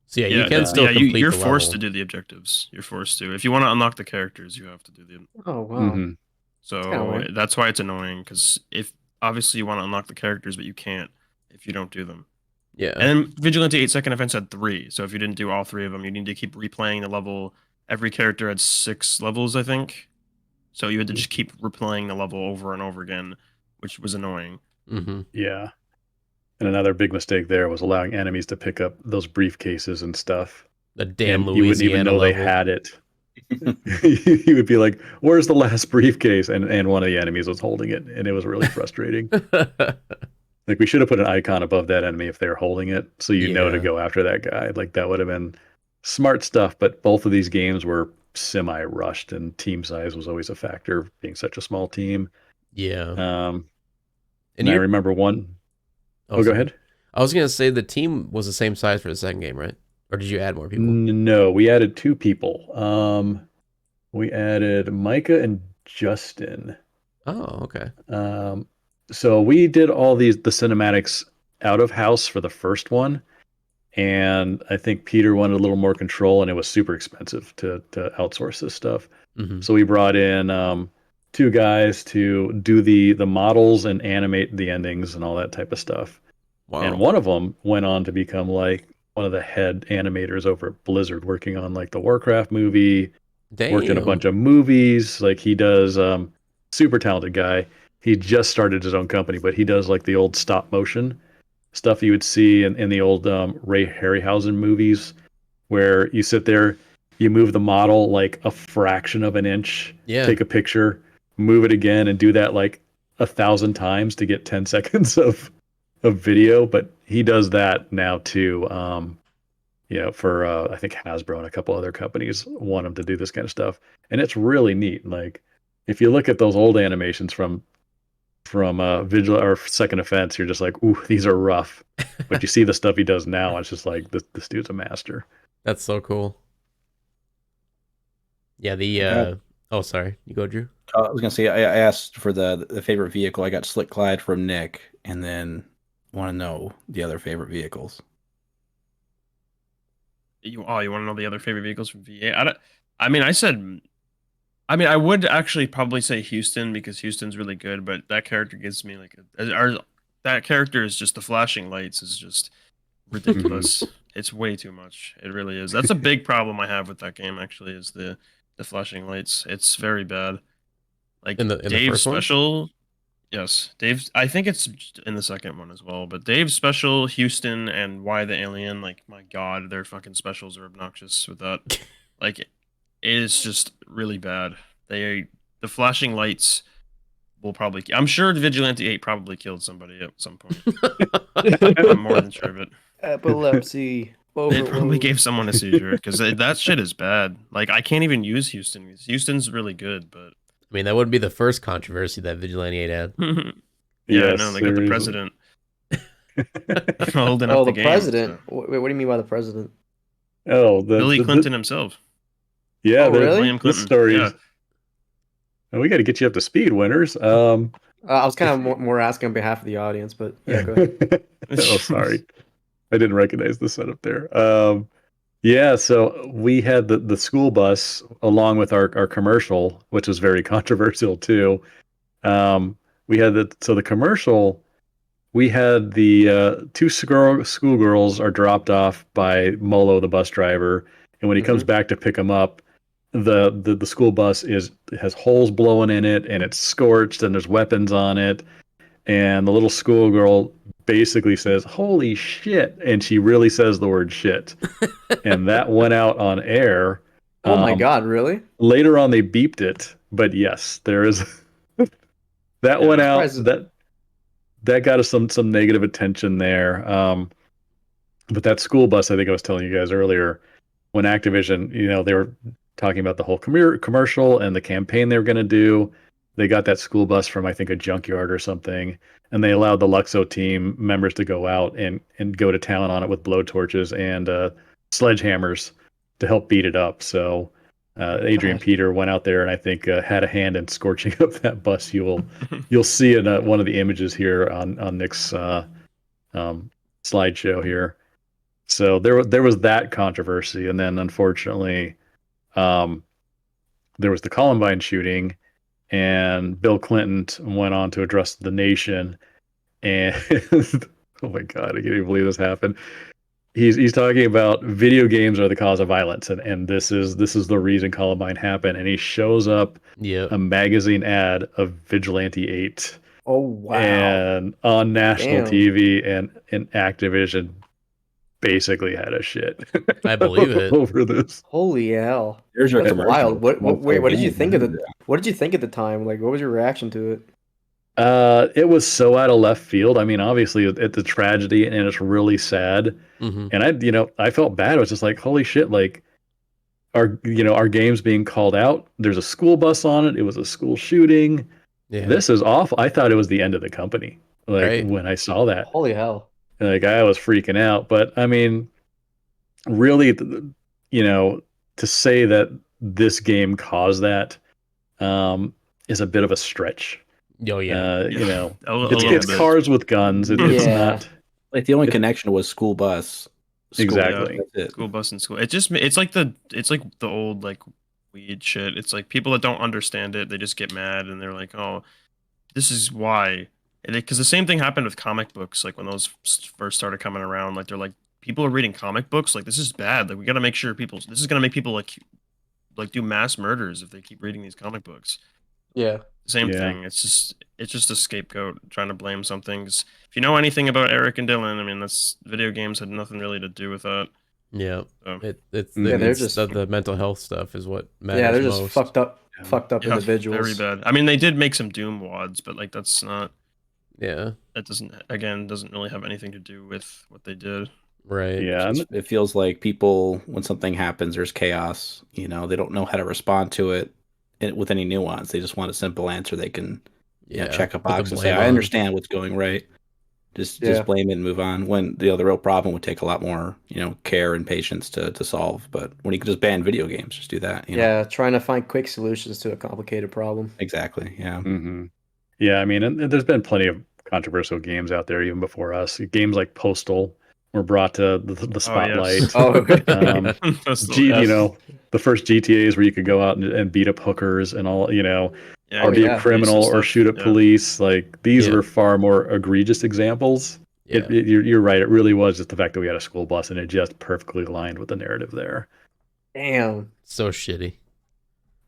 So yeah, you can still complete you're the forced level. to do the objectives. You're forced to. If you want to unlock the characters, you have to do the. Oh wow. Mm-hmm. So that's why it's annoying, because if obviously you want to unlock the characters, but you can't if you don't do them. Yeah. And then Vigilante 8 second offense had 3. So if you didn't do all 3 of them, you need to keep replaying the level. Every character had 6 levels, I think. So you had to just keep replaying the level over and over again, which was annoying. Mm-hmm. Yeah. And another big mistake there was allowing enemies to pick up those briefcases and stuff. The damn and you wouldn't even know Louisiana they had it. You would be like, where's the last briefcase? And one of the enemies was holding it, and it was really frustrating. Like, we should have put an icon above that enemy if they're holding it, so you know to go after that guy. Like, that would have been smart stuff. But both of these games were semi-rushed, and team size was always a factor, being such a small team. Yeah. And I remember one. Oh, go ahead. I was gonna say the team was the same size for the second game, right? Or did you add more people? No, we added 2 people. We added Micah and Justin. Oh, okay. So we did all the cinematics out of house for the first one, and I think Peter wanted a little more control, and it was super expensive to outsource this stuff. Mm-hmm. So we brought in 2 guys to do the models and animate the endings and all that type of stuff. Wow. And one of them went on to become like one of the head animators over at Blizzard, working on like the Warcraft movie, worked in a bunch of movies. Like he does, super talented guy. He just started his own company, but he does like the old stop motion stuff you would see in the old Ray Harryhausen movies, where you sit there, you move the model like a fraction of an inch, take a picture, move it again, and do that like 1,000 times to get 10 seconds of video. But he does that now too. For I think Hasbro and a couple other companies want him to do this kind of stuff, and it's really neat. Like if you look at those old animations from Vigilante or Second Offense, you're just like, ooh, these are rough. But you see the stuff he does now, it's just like this dude's a master. That's so cool. Yeah, oh, sorry. You go, Drew? I was going to say, I asked for the favorite vehicle. I got Slick Clyde from Nick, and then want to know the other favorite vehicles. You want to know the other favorite vehicles from VA? I would actually probably say Houston, because Houston's really good, but that character gives me like that character is just, the flashing lights is just ridiculous. It's way too much. It really is. That's a big problem I have with that game, actually, is the flashing lights. It's very bad. Like in the Dave's special one? Yes, Dave's, I think it's in the second one as well, but Dave's special, Houston, and Why the Alien, like, my god, their fucking specials are obnoxious with that. Like, it is just really bad. The flashing lights will probably, I'm sure Vigilante 8 probably killed somebody at some point. I'm more than sure of it. Epilepsy. It probably gave someone a seizure, because that shit is bad. Like, I can't even use Houston. Houston's really good, but I mean, that wouldn't be the first controversy that Vigilante 8 had. Yeah, no, they got the president holding up the game. President? So. Wait, what do you mean by the president? Oh, Billy Clinton himself. Yeah, really? William Clinton. This story. Yeah. We got to get you up to speed, Winners. I was kind of more asking on behalf of the audience, but yeah, go ahead. Oh, sorry. I didn't recognize the setup there. Yeah, so we had the school bus along with our commercial, which was very controversial too. We had the commercial. We had the 2 schoolgirls are dropped off by Molo, the bus driver, and when he comes back to pick them up, the school bus has holes blowing in it, and it's scorched, and there's weapons on it, and the little schoolgirl basically says, "Holy shit," and she really says the word shit. And that went out on air. Oh my god, really? Later on they beeped it, but yes, there is that went out. That got us some negative attention there. But that school bus, I think I was telling you guys earlier, when Activision, they were talking about the whole commercial and the campaign they were going to do, they got that school bus from, I think, a junkyard or something, and they allowed the Luxo team members to go out and go to town on it with blowtorches and sledgehammers to help beat it up. So Adrian Peter went out there and I think had a hand in scorching up that bus. You'll see in one of the images here on Nick's slideshow here. So there was that controversy, and then unfortunately there was the Columbine shooting, and Bill Clinton went on to address the nation, and oh my god, I can't even believe this happened. He's talking about video games are the cause of violence, and this is the reason Columbine happened, and he shows up a magazine ad of Vigilante 8. Oh wow! And on national TV, and Activision basically had a shit. I believe it over this. Holy hell! There's your That's wild. What did you think of the? What did you think at the time? Like, what was your reaction to it? It was so out of left field. I mean, obviously it's a tragedy and it's really sad. And I felt bad. I was just like, holy shit, like our game's being called out. There's a school bus on it. It was a school shooting. Yeah. This is awful. I thought it was the end of the company. Like when I saw that. Holy hell. Like I was freaking out. But I mean, really, to say that this game caused that is a bit of a stretch. Oh yeah, it's cars with guns. It's not. Like the only connection was school bus. School. Exactly. That's it. School bus and school. It's like the old like weed shit. It's like people that don't understand it, they just get mad and they're like, "Oh, this is why." Because the same thing happened with comic books. Like when those first started coming around, like they're like, people are reading comic books. Like this is bad. Like we got to make sure people. This is gonna make people like do mass murders if they keep reading these comic books. Yeah. Same Yeah. thing. It's just a scapegoat trying to blame something. 'Cause if you know anything about Eric and Dylan, I mean, that's video games had nothing really to do with that. Yeah, So, it's Yeah, they're it's just- the mental health stuff is what matters Yeah, they're just most. fucked up yeah, individuals. very bad. I mean, they did make some Doom wads, but like that's not. Yeah, That doesn't really have anything to do with what they did. right. Yeah, It feels like people, when something happens, there's chaos. You know, they don't know how to respond to it with any nuance. They just want a simple answer. They can Yeah, check a put the box and say, blame "I on. understand what's going right." Just blame it and move on. When the real problem would take a lot more, care and patience to solve. But when you can just ban video games, just do that. Yeah, trying to find quick solutions to a complicated problem. Exactly. Yeah. hmm Yeah, I mean, and there's been plenty of controversial games out there even before us. Games like Postal were brought to the spotlight. Oh, That's the You worst. know, the first GTAs where you could go out and beat up hookers and all, Yeah, or be yeah. a criminal Police and or stuff, shoot at yeah. police. Like these Yeah. were far more egregious examples. Yeah, You're right. It really was just the fact that we had a school bus and it just perfectly aligned with the narrative there. Damn. so shitty.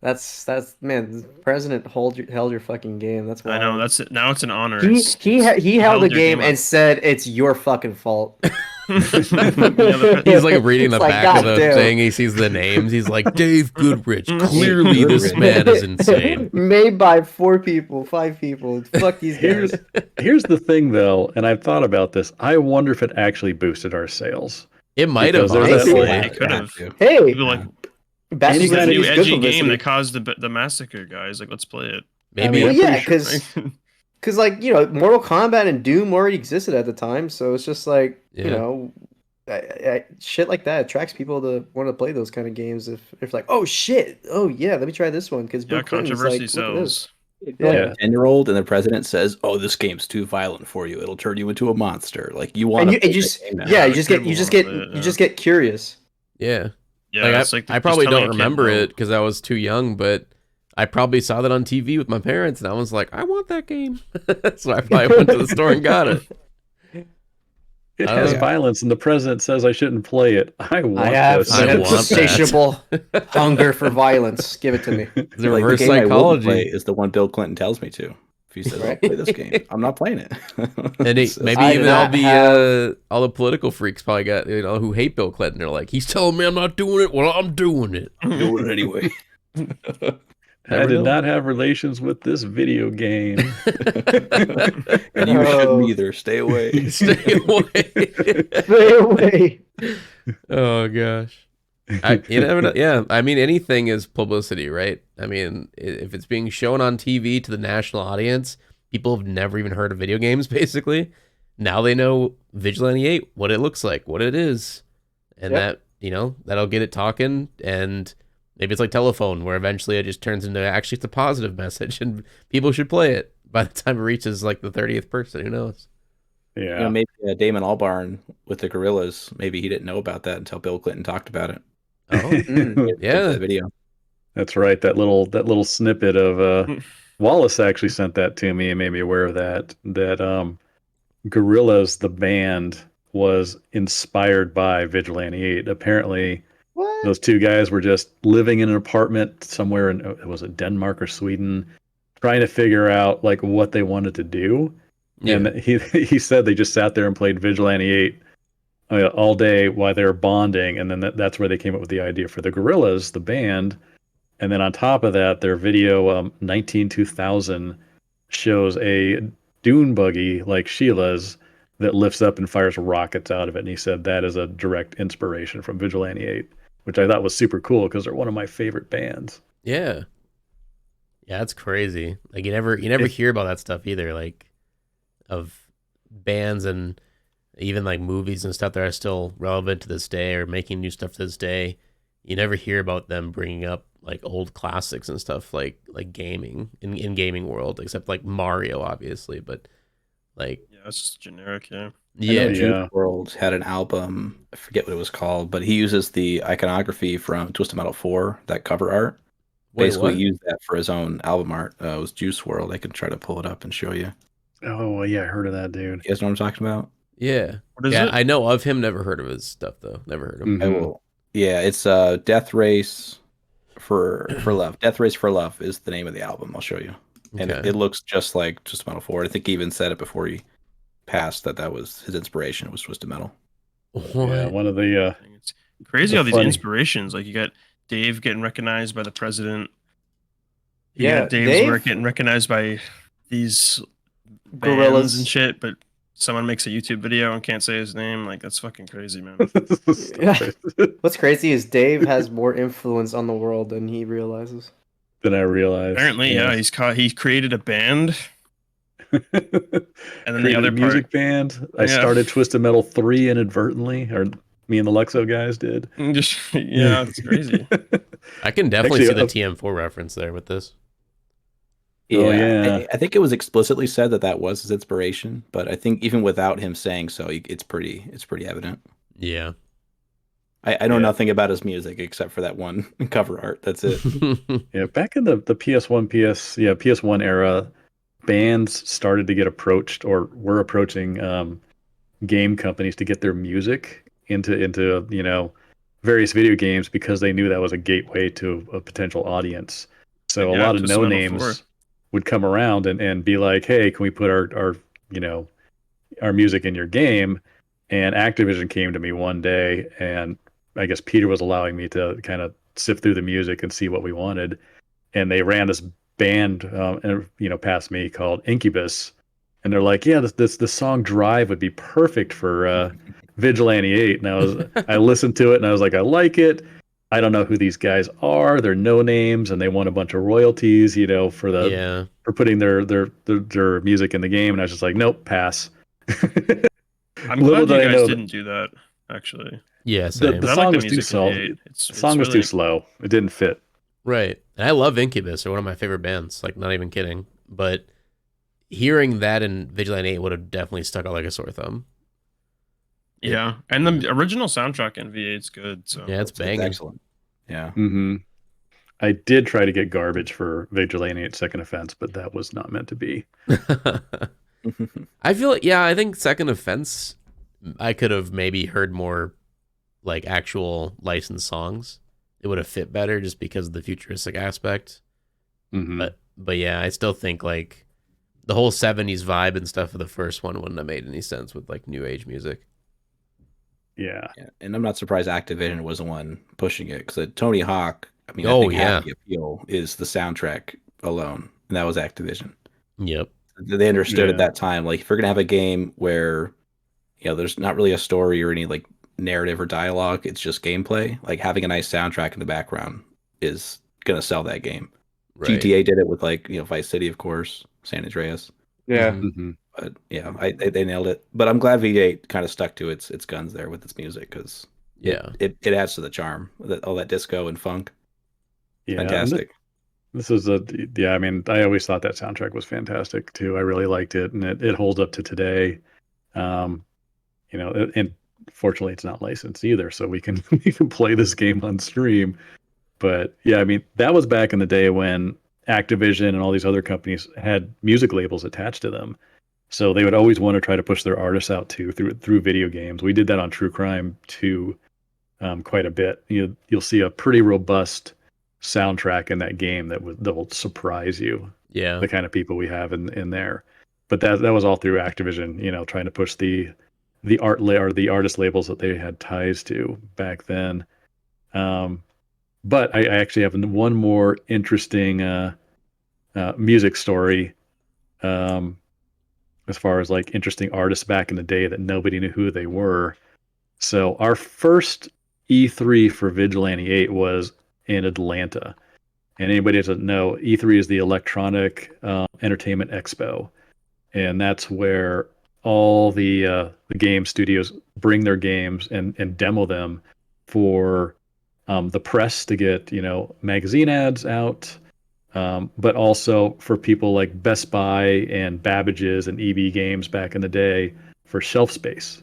That's man, the president held your fucking game. That's I wild. know that's it. Now it's an honor. He he held the your game up. and said it's your fucking fault. Yeah, the He's like reading the It's like, back of the goddamn. thing. He sees the names. He's like, Dave Goodrich. Clearly, this Goodrich. man is insane. Made by 4 people, 5 people. Fuck these Here's guys. here's the thing though, and I've thought about this. I wonder if it actually boosted our sales. It might have, Because there's that honestly. whole- It could have. Hey, People like bad this is a Any publicity new is good edgy game publicity. that caused the massacre, guys. Like, let's play it. Maybe. Well, I'm yeah, pretty because like Mortal Kombat and Doom already existed at the time, so it's just like Yeah. shit like that attracts people to want to play those kind of games. If like, oh shit, oh yeah, let me try this one because Bill Yeah, Clinton's controversy like, look at this. sells. Yeah. 10-year-old and the president says, "Oh, this game's too violent for you. It'll turn you into a monster." Like you want And to you just game now. yeah, you People just wanna get play it, you just get curious. Yeah. Yeah, Like, it's like I just probably telling don't a kid, remember no. it because I was too young, but I probably saw that on TV with my parents, and I was like, I want that game. So I probably went to the store and got it. It Oh, has yeah. violence, and the president says I shouldn't play it. I want I have this. I an want that. insatiable hunger for violence. Give it to me. The Like, reverse the game I wouldn't play psychology. is the one Bill Clinton tells me to. If he says, "I'll Right. play this game," I'm not playing it. And he, So- maybe I even did all not the have- all the political freaks probably got who hate Bill Clinton. They're like, he's telling me I'm not doing it. Well, I'm doing it. do it anyway. I Never did know. not have relations with this video game. And you Oh. shouldn't either. Stay away. Stay away. Stay away. Oh gosh. You never know. Yeah, I mean, anything is publicity, right? I mean, if it's being shown on TV to the national audience, people have never even heard of video games, basically. Now they know Vigilante 8, what it looks like, what it is. And Yep. that, that'll get it talking. And maybe it's like telephone, where eventually it just turns into actually it's a positive message and people should play it by the time it reaches like the 30th person. Who knows? Yeah. Maybe Damon Albarn with the Gorillas. Maybe he didn't know about that until Bill Clinton talked about it. Oh, Mm. yeah. The video. That's right. That little snippet of Wallace actually sent that to me and made me aware of that. That Gorillaz, the band, was inspired by Vigilante 8. Apparently, What? those two guys were just living in an apartment somewhere in was it Denmark or Sweden, trying to figure out like what they wanted to do. Yeah. And he said they just sat there and played Vigilante 8 all day while they were bonding, and then that's where they came up with the idea for the Gorillaz, the band. And then on top of that, their video 19-2000 shows a dune buggy like Sheila's that lifts up and fires rockets out of it. And he said that is a direct inspiration from Vigilante 8, which I thought was super cool because they're one of my favorite bands. Yeah. Yeah, that's crazy. Like you never hear about that stuff either, like of bands and even like movies and stuff that are still relevant to this day or making new stuff to this day. You never hear about them bringing up like old classics and stuff like gaming in gaming world, except like Mario, obviously, but like Yeah, it's just generic. Yeah. I know Yeah. Juice Yeah. World had an album. I forget what it was called, but he uses the iconography from Twisted Metal 4, that cover art. Wait, Basically, what? used that for his own album art. It was Juice World. I can try to pull it up and show you. Oh yeah, I heard of that dude. You guys know what I'm talking about? Yeah. What is Yeah, it? I know of him, never heard of his stuff though. Never heard of him. I Mhm. will. Yeah, it's Death Race for Love. Death Race for Love is the name of the album. I'll show you. And Okay. it looks just like Twisted Metal 4. I think he even said it before he passed that was his inspiration. It was Twisted Metal. Yeah, What? one of the It's crazy the all these funny- inspirations. Like you got Dave getting recognized by the president. You Yeah, got Dave's Dave- work getting recognized by these bands Gorillas. and shit, but someone makes a YouTube video and can't say his name. Like that's fucking crazy, man. Stop it. What's crazy is Dave has more influence on the world than he realizes. Than I realized. Apparently, yeah, he created a band, and then the Created other a music part, band. I Yeah. started Twisted Metal 3 inadvertently, or me and the Luxo guys did. just yeah, it's crazy. I can definitely Actually, see the TM4 reference there with this. Oh, yeah. I think it was explicitly said that was his inspiration, but I think even without him saying so, it's pretty evident. Yeah. I know Yeah. nothing about his music except for that one cover art. That's it. Yeah, back in the PS1 era, bands started to get approached or were approaching game companies to get their music into various video games because they knew that was a gateway to a potential audience. So And a yeah, lot of Twisted no Metal names 4. would come around and be like, "Hey, can we put our music in your game?" And Activision came to me one day, and I guess Peter was allowing me to kind of sift through the music and see what we wanted. And they ran this band, past me called Incubus, and they're like, "Yeah, this song Drive would be perfect for Vigilante 8." And I listened to it, and I was like, "I like it. I don't know who these guys are. They're no names, and they want a bunch of royalties, Yeah. for putting their music in the game." And I was just like, "Nope, pass." I'm Little glad did you I guys know didn't do that. Actually, Yeah, the same. I like song the was too music in slow. V8. The song was too slow. It didn't fit. Right. And I love Incubus. They're one of my favorite bands. Like, not even kidding. But hearing that in Vigilante 8 would have definitely stuck out like a sore thumb. Yeah, and the original soundtrack in V8 is good. So Yeah, it's banging. excellent. Yeah. Mm-hmm. I did try to get garbage for Vigilante at Second Offense, but that was not meant to be. I feel I think Second Offense, I could have maybe heard more like actual licensed songs. It would have fit better just because of the futuristic aspect. Mm-hmm. But yeah, I still think like the whole 70s vibe and stuff of the first one wouldn't have made any sense with like new age music. Yeah. Yeah, and I'm not surprised Activision was the one pushing it because Tony Hawk. I mean, I Oh, think yeah. half the appeal is the soundtrack alone, and that was Activision. Yep. They understood Yeah. at that time, like if you're gonna have a game where, there's not really a story or any like narrative or dialogue, it's just gameplay. Like having a nice soundtrack in the background is gonna sell that game. Right. GTA did it with like Vice City, of course, San Andreas. Yeah. Mhm. Mm-hmm. But yeah, they nailed it. But I'm glad V8 kind of stuck to its guns there with its music because Yeah. it adds to the charm. All that disco and funk, Yeah. fantastic. This is I mean, I always thought that soundtrack was fantastic too. I really liked it, and it holds up to today. And fortunately, it's not licensed either, so we can play this game on stream. But yeah, I mean, that was back in the day when Activision and all these other companies had music labels attached to them, so they would always want to try to push their artists out through video games. We did that on True Crime 2 quite a bit. You'll see a pretty robust soundtrack in that game that will surprise you. Yeah. The kind of people we have in there. But that was all through Activision, trying to push the the artist labels that they had ties to back then. But I actually have one more interesting music story, as far as like interesting artists back in the day that nobody knew who they were. So our first E3 for Vigilante 8 was in Atlanta. And anybody that doesn't know, E3 is the Electronic Entertainment Expo, and that's where all the game studios bring their games and demo them for the press to get magazine ads out, but also for people like Best Buy and Babbage's and EB Games back in the day for shelf space.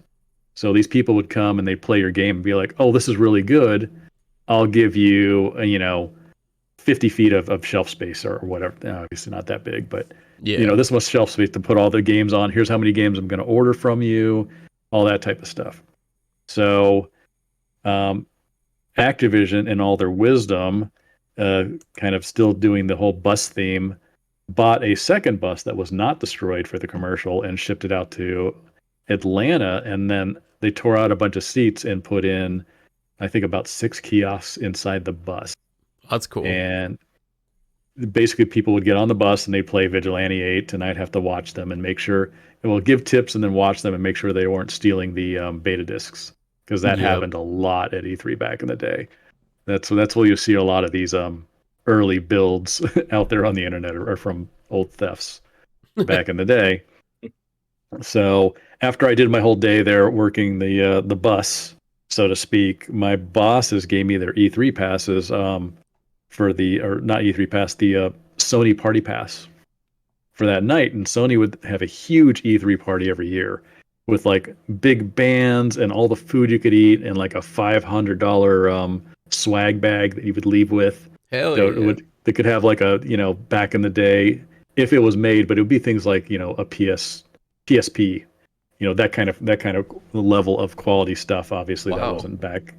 So these people would come and they'd play your game and be like, "Oh, this is really good. I'll give you, 50 feet of shelf space or whatever." Obviously not that big, but Yeah. this much shelf space to put all the games on. Here's how many games I'm going to order from you, all that type of stuff. So, Activision, in all their wisdom, kind of still doing the whole bus theme, bought a second bus that was not destroyed for the commercial and shipped it out to Atlanta. And then they tore out a bunch of seats and put in, I think, about 6 kiosks inside the bus. That's cool. And basically, people would get on the bus and they'd play Vigilante 8, and I'd have to watch them and make sure, and we'll give tips and then watch them and make sure they weren't stealing the beta discs, because that happened a lot at E3 back in the day. That's where you see a lot of these early builds out there on the internet are from old thefts back in the day. So after I did my whole day there working the bus, so to speak, my bosses gave me their E3 passes for or not E3 pass, the Sony party pass for that night. And Sony would have a huge E3 party every year with like big bands and all the food you could eat and like a $500 swag bag that you would leave with. Hell So yeah. they could have like a, back in the day, if it was made, but it would be things like, a PSP, that kind of level of quality stuff. Obviously that Wow. wasn't back,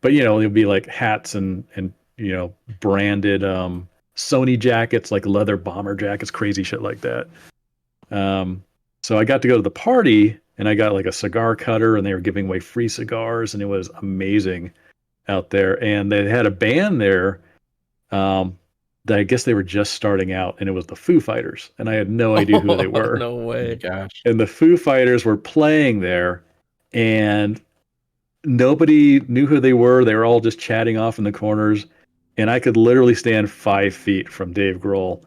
but it would be like hats and branded Sony jackets, like leather bomber jackets, crazy shit like that. So I got to go to the party and I got like a cigar cutter and they were giving away free cigars and it was amazing out there. And they had a band there that I guess they were just starting out, and it was the Foo Fighters, and I had no idea who they were. No Oh my way. gosh. And the Foo Fighters were playing there, and nobody knew who they were. They were all just chatting off in the corners, and I could literally stand 5 feet from Dave Grohl,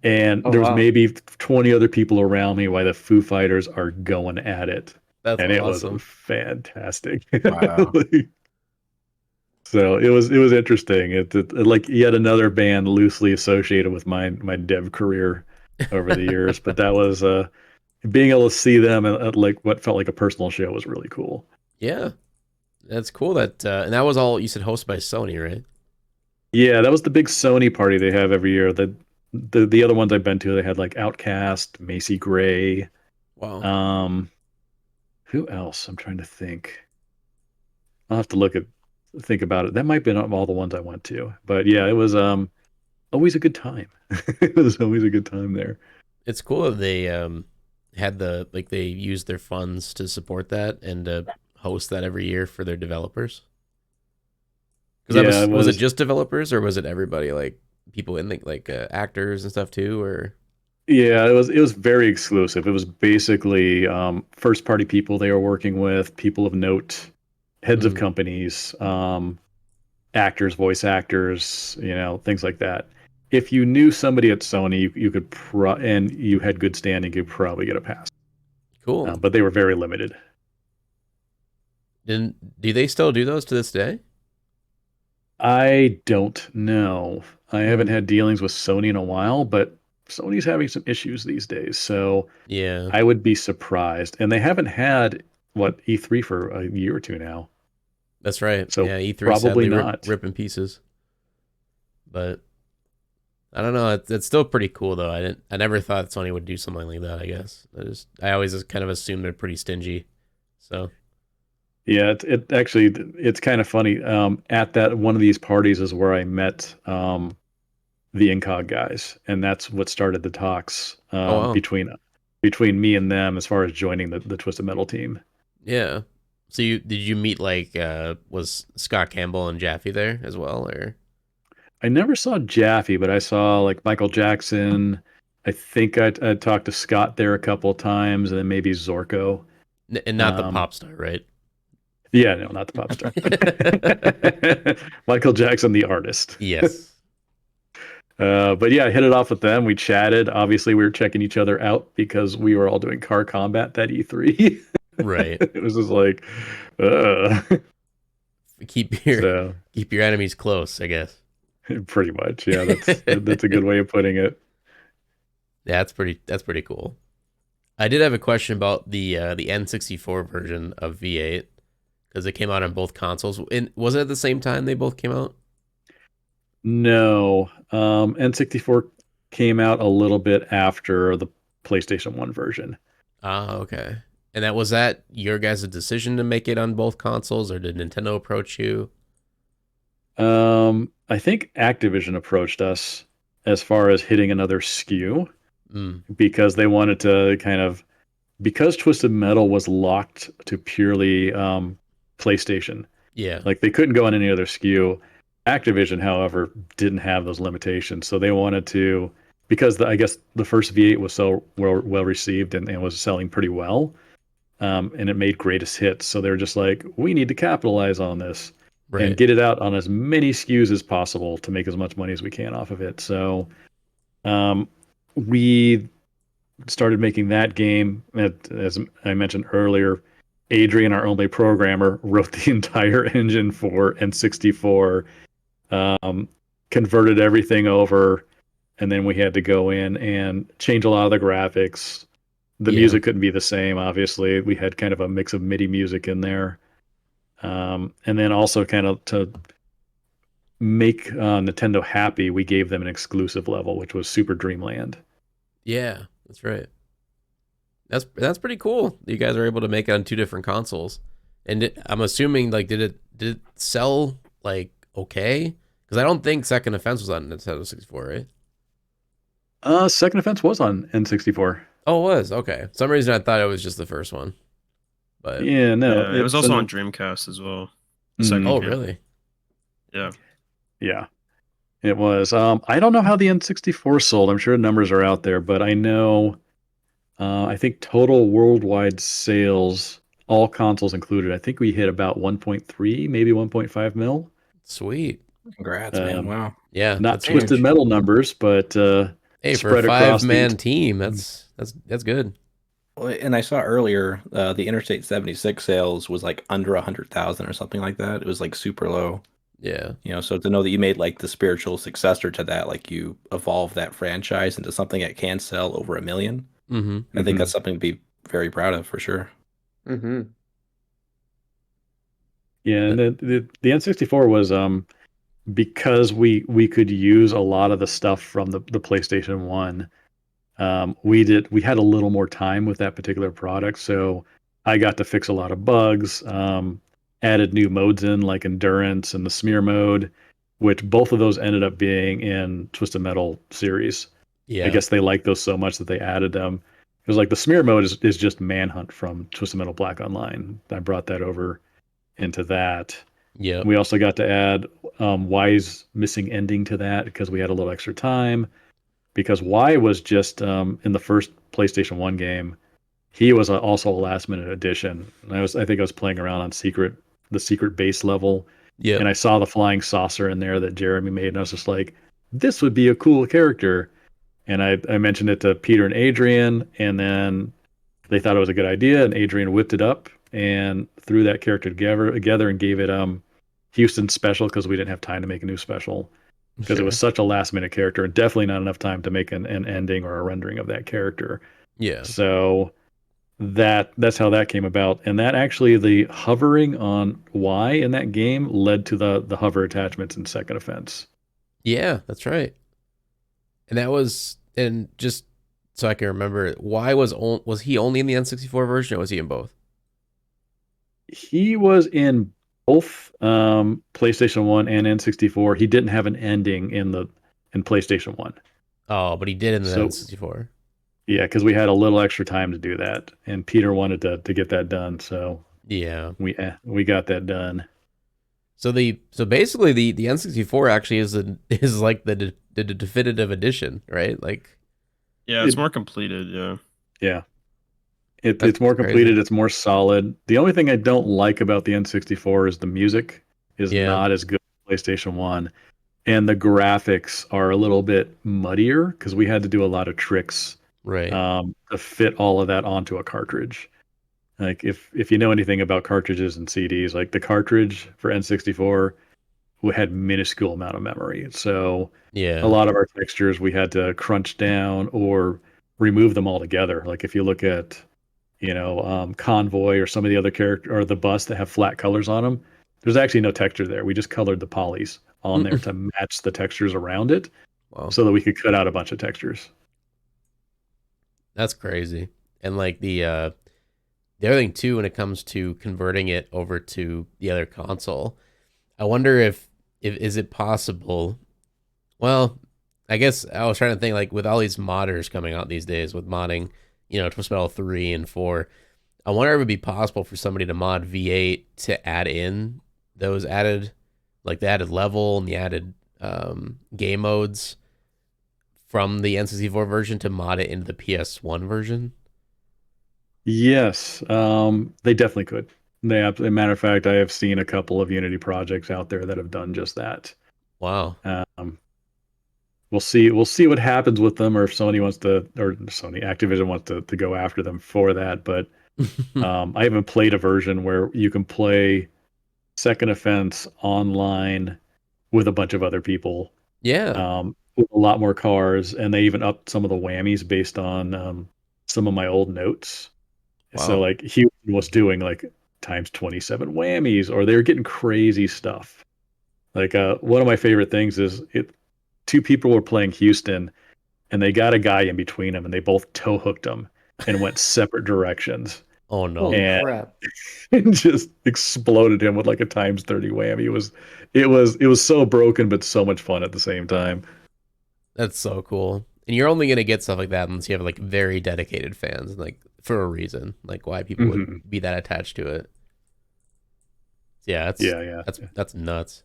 and there was wow. maybe 20 other people around me while the Foo Fighters are going at it. That's and awesome. it was fantastic. Wow. So it was interesting. It like yet another band loosely associated with my dev career over the years, but that was being able to see them at like what felt like a personal show was really cool. Yeah. That's cool that and that was all you said hosted by Sony, right? Yeah, that was the big Sony party they have every year. The other ones I've been to, they had like Outkast, Macy Gray. Wow. Who else? I'm trying to think. I'll have to think about it. That might have been all the ones I went to. But yeah, it was always a good time. It was always a good time there. It's cool that they had they used their funds to support that and host that every year for their developers. Because was it just developers or was it everybody, like people in actors and stuff too, or? Yeah, it was very exclusive. It was basically first party people they were working with, people of note, heads of companies, actors, voice actors, things like that. If you knew somebody at Sony, you could and you had good standing, you could probably get a pass. Cool. But they were very limited. Do they still do those to this day? I don't know. I haven't had dealings with Sony in a while, but Sony's having some issues these days. So Yeah. I would be surprised. And they haven't had E3 for a year or two now. That's right. So yeah, E3 probably sadly not. Rip in pieces. But I don't know. It's still pretty cool though. I never thought Sony would do something like that. I guess I always just kind of assumed they're pretty stingy. So yeah, it's kind of funny. At that one of these parties is where I met the Incog guys, and that's what started the talks between me and them as far as joining the Twisted Metal team. Yeah. So did you meet was Scott Campbell and Jaffe there as well, or? I never saw Jaffe, but I saw like Michael Jackson. I think I talked to Scott there a couple of times, and then maybe Zorko. And not the pop star, right? Yeah, no, not the pop star. Michael Jackson, the artist. Yes. But yeah, I hit it off with them. We chatted. Obviously, we were checking each other out because we were all doing car combat that E3. Right. It was just like, keep your enemies close, I guess. Pretty much, yeah. That's a good way of putting it. Yeah, that's pretty cool. I did have a question about the N64 version of V8 because it came out on both consoles. And was it at the same time they both came out? No, N64 came out a little bit after the PlayStation 1 version. Ah, okay. And that your guys' decision to make it on both consoles, or did Nintendo approach you? I think Activision approached us as far as hitting another SKU Mm, because they wanted to because Twisted Metal was locked to purely PlayStation. yeah, Like they couldn't go on any other SKU. Activision, however, didn't have those limitations, so they wanted to because I guess the first V8 was so well received and was selling pretty well, and it made greatest hits. So they were just like, we need to capitalize on this and right. get it out on as many SKUs as possible to make as much money as we can off of it. So we started making that game. As I mentioned earlier, Adrian, our only programmer, wrote the entire engine for N64, converted everything over, and then we had to go in and change a lot of the graphics. The Yeah. music couldn't be the same, obviously. We had kind of a mix of MIDI music in there. And then also kind of to make Nintendo happy, we gave them an exclusive level, which was Super Dreamland. Yeah, that's right. That's pretty cool. You guys are able to make it on two different consoles. And I'm assuming like did it sell like okay? Because I don't think Second Offense was on Nintendo 64, right? Second Offense was on N64. Oh, it was. Okay. For some reason I thought it was just the first one. But Yeah, no, Yeah, it was it's also on Dreamcast as well. Mhm. Second oh, game. really? Yeah. Yeah, it was. I don't know how the N64 sold. I'm sure numbers are out there, but I know. I think total worldwide sales, all consoles included, I think we hit about 1.3, maybe 1.5 mil. Sweet. Congrats, man! Um, Wow. Yeah, Not that's Twisted huge. Metal numbers, but Hey, for a spread across the. five-man team, that's good. Well, and I saw earlier the Interstate 76 sales was like under 100,000 or something like that. It was like super low. Yeah. So to know that you made like the spiritual successor to that, like you evolved that franchise into something that can sell over 1 million. Mm-hmm. I think Mhm. that's something to be very proud of for sure. Mm-hmm. Yeah, and the N64 was because we could use a lot of the stuff from the PlayStation 1. We had a little more time with that particular product, so I got to fix a lot of bugs, added new modes in like endurance and the smear mode, which both of those ended up being in Twisted Metal series. I Yeah. guess they liked those so much that they added them. Because like the smear mode is just Manhunt from Twisted Metal Black Online. I brought that over into that. Yeah. We also got to add Y's missing ending to that because we had a little extra time. Because Y was just in the first PlayStation 1 game, he was also a last minute addition. And I think I was playing around on the secret base level, Yeah. and I saw the flying saucer in there that Jeremy made, and I was just like, this would be a cool character. And I mentioned it to Peter and Adrian, and then they thought it was a good idea, and Adrian whipped it up and threw that character together and gave it Houston special because we didn't have time to make a new special because it was such a last minute character and definitely not enough time to make an ending or a rendering of that character. Yeah. So that's how that came about, and that actually the hovering on Y in that game led to the hover attachments in Second Offense. Yeah, that's right. And just so I can remember, why was he only in the N64 version, or was he in both? He was in both PlayStation 1 and N64. He didn't have an ending in PlayStation 1. Oh, but he did in the So N64. yeah, because we had a little extra time to do that, and Peter wanted to get that done, so Yeah. we got that done. So basically the N64 actually is like the definitive edition, right? Like Yeah, it's more completed. Yeah. Yeah. That's It's more crazy. completed. It's more solid. The only thing I don't like about the N64 is the music is Yeah. not as good as PlayStation 1. And the graphics are a little bit muddier because we had to do a lot of tricks right. to fit all of that onto a cartridge. Like if you know anything about cartridges and CDs, like the cartridge for N64 had minuscule amount of memory. So a Yeah. lot of our textures we had to crunch down or remove them altogether. Like if you look at, Convoy or some of the other character or the bus that have flat colors on them, there's actually no texture there. We just colored the polys on there to match the textures around it, Wow, so that we could cut out a bunch of textures. that's crazy. And like the other thing too, when it comes to converting it over to the other console, I wonder if is it possible. Well, I guess I was trying to think like with all these modders coming out these days with modding, Twist Metal 3 and 4. I wonder if it'd be possible for somebody to mod V8 to add in those added, like the added level and the added game modes from the N64 version to mod it into the PS1 version. Yes, they definitely could. As a matter of fact, I have seen a couple of Unity projects out there that have done just that. Wow. We'll see. We'll see what happens with them, or if Activision wants to go after them for that. But I haven't played a version where you can play Second Offense online with a bunch of other people. Yeah. With a lot more cars, and they even upped some of the whammies based on some of my old notes. Wow. So like Houston was doing like times 27 whammies, or they were getting crazy stuff. Like one of my favorite things is two people were playing Houston, and they got a guy in between them, and they both tow hooked him and went separate directions. Oh no. Holy And crap! and just exploded him with like a times 30 whammy. It was so broken, but so much fun at the same time. That's so cool. And you're only gonna get stuff like that unless you have like very dedicated fans, like for a reason, like why people would be that attached to it. Yeah, that's nuts.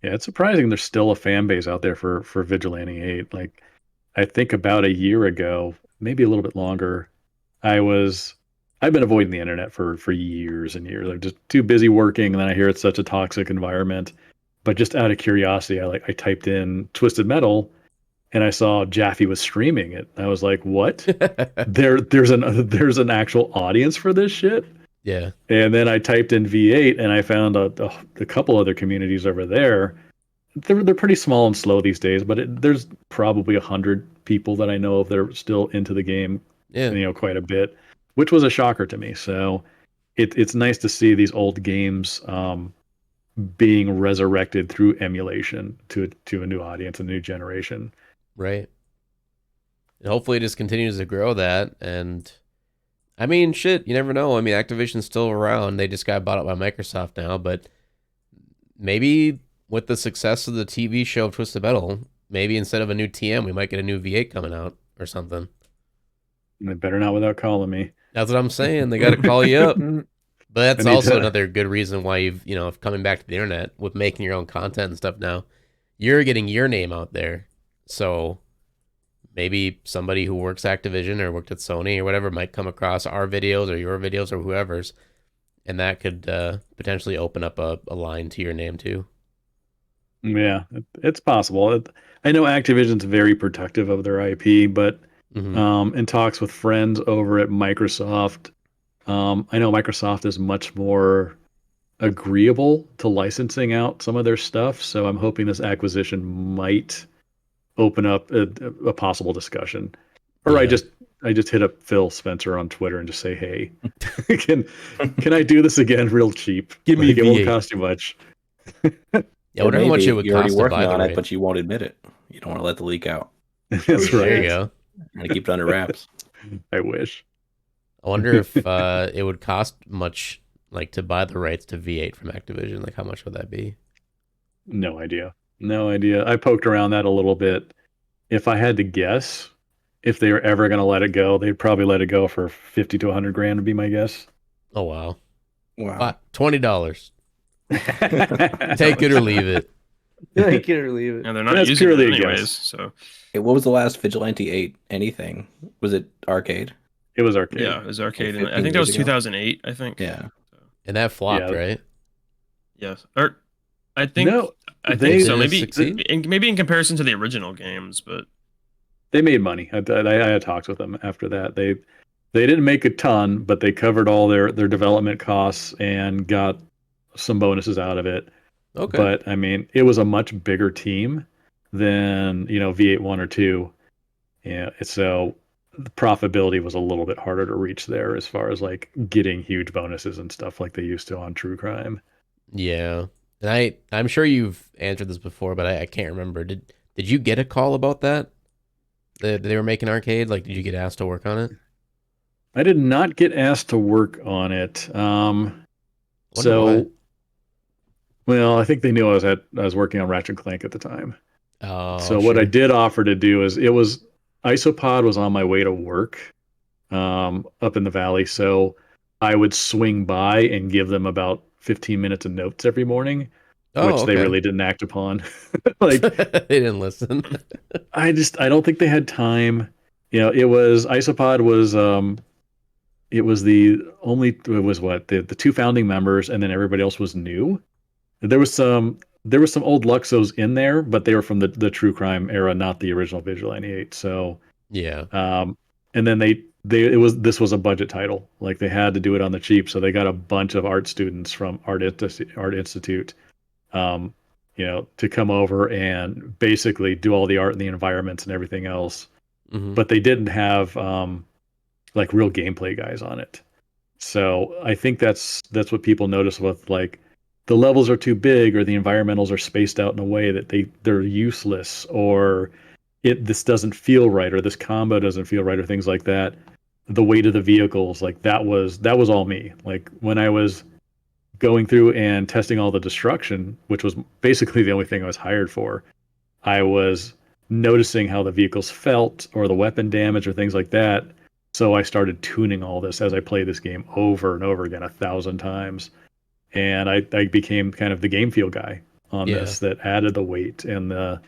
Yeah, it's surprising there's still a fan base out there for Vigilante 8. Like I think about a year ago, maybe a little bit longer, I've been avoiding the internet for years and years. I'm just too busy working, and then I hear it's such a toxic environment. But just out of curiosity, I typed in Twisted Metal, and I saw Jaffe was streaming it. I was like, "What? There's an actual audience for this shit?" Yeah. And then I typed in V8, and I found a couple other communities over there. They're pretty small and slow these days, but there's probably 100 people that I know of that are still into the game. Yeah. Quite a bit, which was a shocker to me. So it's nice to see these old games being resurrected through emulation to a new audience, a new generation. Right. And hopefully it just continues to grow that. And I mean, shit, you never know. I mean, Activision's still around. They just got bought up by Microsoft now, but maybe with the success of the TV show of Twisted Metal, maybe instead of a new TM, we might get a new V8 coming out or something. They better not without calling me. That's what I'm saying. They got to call you up. But that's I need also to- another good reason why if coming back to the internet with making your own content and stuff now, you're getting your name out there. So maybe somebody who works Activision or worked at Sony or whatever might come across our videos or your videos or whoever's, and that could potentially open up a line to your name too. Yeah, it's possible. I know Activision's very protective of their IP, but in talks with friends over at Microsoft, I know Microsoft is much more agreeable to licensing out some of their stuff. So I'm hoping this acquisition might open up a possible discussion. Or Yeah. I just hit up Phil Spencer on Twitter and just say, hey, can I do this again real cheap? Give me it won't V8. cost you much. Yeah, I wonder how much it would you're already cost to working buy the on it, rights. but you won't admit it. You don't want to let the leak out. That's There you right. go. You want to keep it under wraps. I wish. I wonder if it would cost much, like to buy the rights to V8 from Activision. Like, how much would that be? No idea. No idea. I poked around that a little bit. If I had to guess, if they were ever going to let it go, they'd probably let it go for 50 to 100 grand would be my guess. Oh wow, Wow. $20. Take it or leave it. Take it or leave it. And they're not That's using it purely a anyways. guess. So Hey, what was the last Vigilante 8 anything? Was it arcade? It was arcade. yeah, it was arcade. Like I think that 15 was years ago? 2008. I think. Yeah. And that flopped, Yeah. right? Yes. Or I think. No, I they- think so. Did it Maybe succeed? maybe in comparison to the original games, but they made money. I had talks with them after that. They didn't make a ton, but they covered all their development costs and got some bonuses out of it. Okay. But I mean, it was a much bigger team than V8 1 or 2. Yeah, so the profitability was a little bit harder to reach there as far as like getting huge bonuses and stuff like they used to on True Crime. Yeah. And I'm sure you've answered this before, but I can't remember. Did you get a call about that? That they were making arcade? Like, did you get asked to work on it? I did not get asked to work on it. Wonder So, why. well, I think they knew I was working on Ratchet and Clank at the time. Oh, So what I sure. did offer to do is Isopod was on my way to work up in the valley, so I would swing by and give them about 15 minutes of notes every morning, Oh, which they okay. really didn't act upon. Like They didn't listen. I don't think they had time. It was Isopod was it was it was what the two founding members, and then everybody else was new. There was some old Luxos in there, but they were from the True Crime era, not the original Vigilante 8. So Yeah. and then this was a budget title. Like they had to do it on the cheap, so they got a bunch of art students from Art Institute, um, to come over and basically do all the art and the environments and everything else. Hmm. But they didn't have like real gameplay guys on it. So I think that's what people notice with like the levels are too big or the environmentals are spaced out in a way that they're useless, or this doesn't feel right, or this combo doesn't feel right, or things like that. The weight of the vehicles, like that was all me. Like when I was going through and testing all the destruction, which was basically the only thing I was hired for, I was noticing how the vehicles felt or the weapon damage or things like that. So I started tuning all this as I played this game over and over again 1,000 times. And I became kind of the game feel guy on Yeah. this, that added the weight and the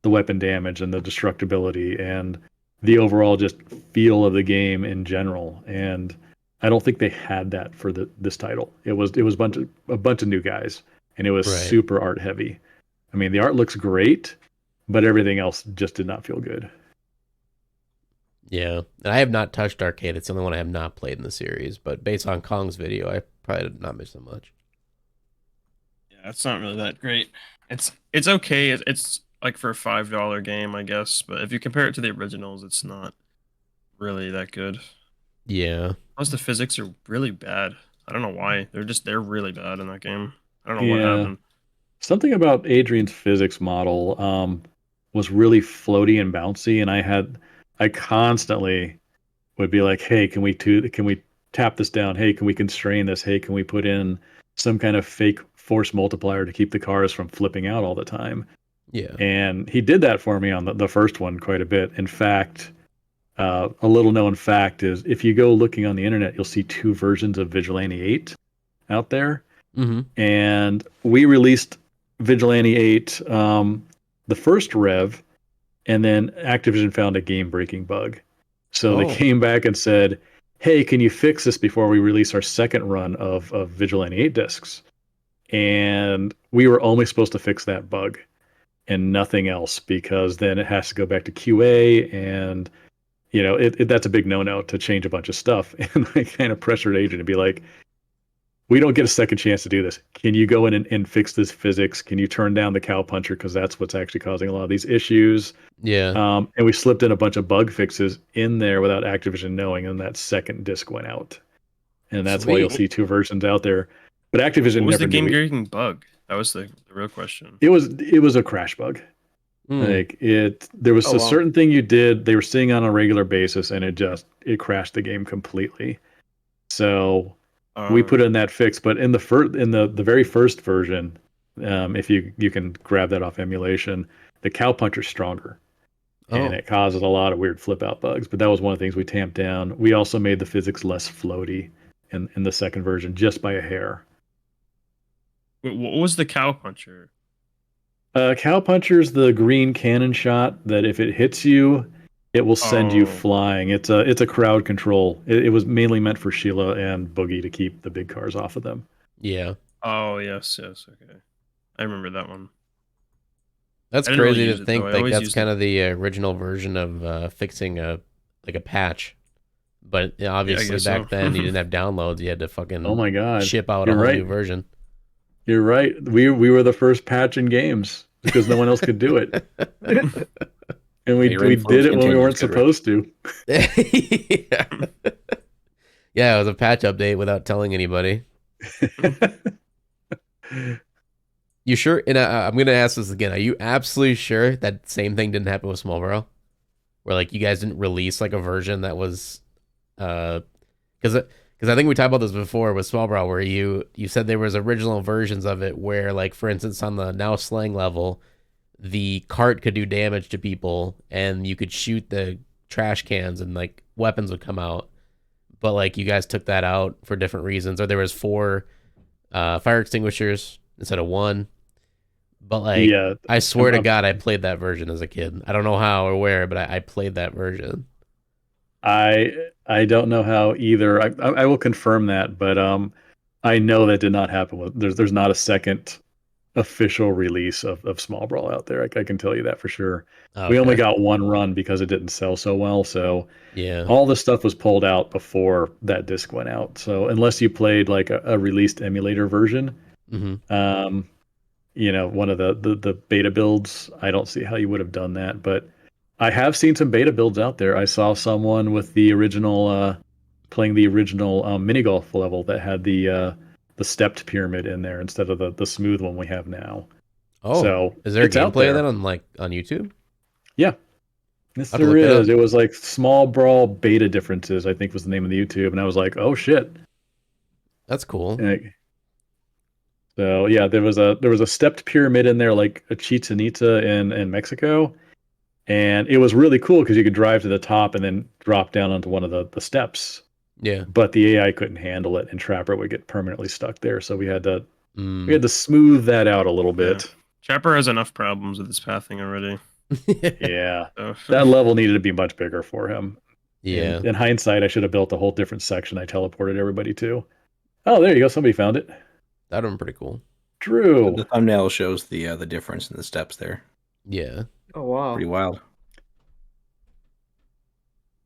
weapon damage and the destructibility and the overall just feel of the game in general. And I don't think they had that for this title. It was a bunch of new guys, and it was Right. super art heavy. I mean, the art looks great, but everything else just did not feel good. Yeah. And I have not touched arcade. It's the only one I have not played in the series. But based on Kong's video, I probably did not miss that much. Yeah, it's not really that great. It's okay. It's like for a $5 game, I guess. But if you compare it to the originals, it's not really that good. Yeah. Plus, the physics are really bad. I don't know why. They're really bad in that game. I don't know what Yeah. happened. Something about Adrian's physics model was really floaty and bouncy, and I constantly would be like, "Hey, can we tap this down? Hey, can we constrain this? Hey, can we put in some kind of fake force multiplier to keep the cars from flipping out all the time?" Yeah. And he did that for me on the first one quite a bit. In fact, a little known fact is if you go looking on the internet, you'll see two versions of Vigilante 8 out there. Mm-hmm. And we released Vigilante 8, the first rev, and then Activision found a game breaking bug. So they Oh. came back and said, "Hey, can you fix this before we release our second run of Vigilante 8 discs?" And we were only supposed to fix that bug and nothing else, because then it has to go back to QA, and that's a big no-no to change a bunch of stuff. And I kind of pressured Adrian to be like, "We don't get a second chance to do this. Can you go in and fix this physics? Can you turn down the cow puncher, because that's what's actually causing a lot of these issues?" Yeah. And we slipped in a bunch of bug fixes in there without Activision knowing, and that second disc went out. And that's why you'll Sweet. see two versions out there. But Activision What was the never knew. game-breaking bug? That was the real question. It was a crash bug. Mm. Like there was Oh, a wow. certain thing you did, they were seeing on a regular basis, and it crashed the game completely. So we put in that fix, but in the very first version, if you can grab that off emulation, the cow puncher's stronger, and Oh. it causes a lot of weird flip out bugs. But that was one of the things we tamped down. We also made the physics less floaty in the second version, just by a hair. Wait, what was the cow puncher? Cow puncher's the green cannon shot that if it hits you, it will send you Oh. flying. It's a crowd control. It was mainly meant for Sheila and Boogie to keep the big cars off of them. Yeah. Oh, yes, okay. I remember that one. That's I didn't really crazy use to it, think though. I like always that's used kind it. of the original version of fixing a patch. But obviously guess back so. then you didn't have downloads. You had to fucking Oh my god. ship out a You're whole right. new version. You're right. We were the first patch in games because no one else could do it. And Yeah, we your we influence did it when we continues, weren't Goodrich. supposed to. Yeah. Yeah, it was a patch update without telling anybody. You sure? And I'm gonna ask this again. Are you absolutely sure that same thing didn't happen with Smallborough, where like you guys didn't release like a version that was, because I think we talked about this before with Smallborough, where you said there was original versions of it where like for instance on the now slang level, the cart could do damage to people and you could shoot the trash cans and like weapons would come out, but like you guys took that out for different reasons, or there was 4 fire extinguishers instead of 1. But like, Yeah, I swear to I'm- God, I played that version as a kid. I don't know how or where, but I played that version. I don't know how either. I will confirm that, but I know that did not happen. There's not a second official release of Small Brawl out there. I can tell you that for sure. We only Okay. got one run because it didn't sell so well. So Yeah. all the stuff was pulled out before that disc went out. So unless you played like a released emulator version, Hmm. one of the beta builds, I don't see how you would have done that. But I have seen some beta builds out there. I saw someone with the original playing the original mini golf level that had the stepped pyramid in there instead of the smooth one we have now. Oh, So is there it's out gameplay of there. that on YouTube? Yeah. Yes, I'll have to there look it is. up. It was like Small Brawl Beta Differences, I think was the name of the YouTube. And I was like, oh shit. That's cool. So yeah, there was a stepped pyramid in there, like a Chichen Itza in Mexico. And it was really cool because you could drive to the top and then drop down onto one of the steps. Yeah. But the AI couldn't handle it and Trapper would get permanently stuck there. So we had to Mm. smooth that out a little bit. Trapper has enough problems with his pathing already. Yeah. So. That level needed to be much bigger for him. Yeah. In hindsight, I should have built a whole different section I teleported everybody to. Oh, there you go. Somebody found it. That would be pretty cool. Drew. The thumbnail shows the difference in the steps there. Yeah. Oh wow. Pretty wild.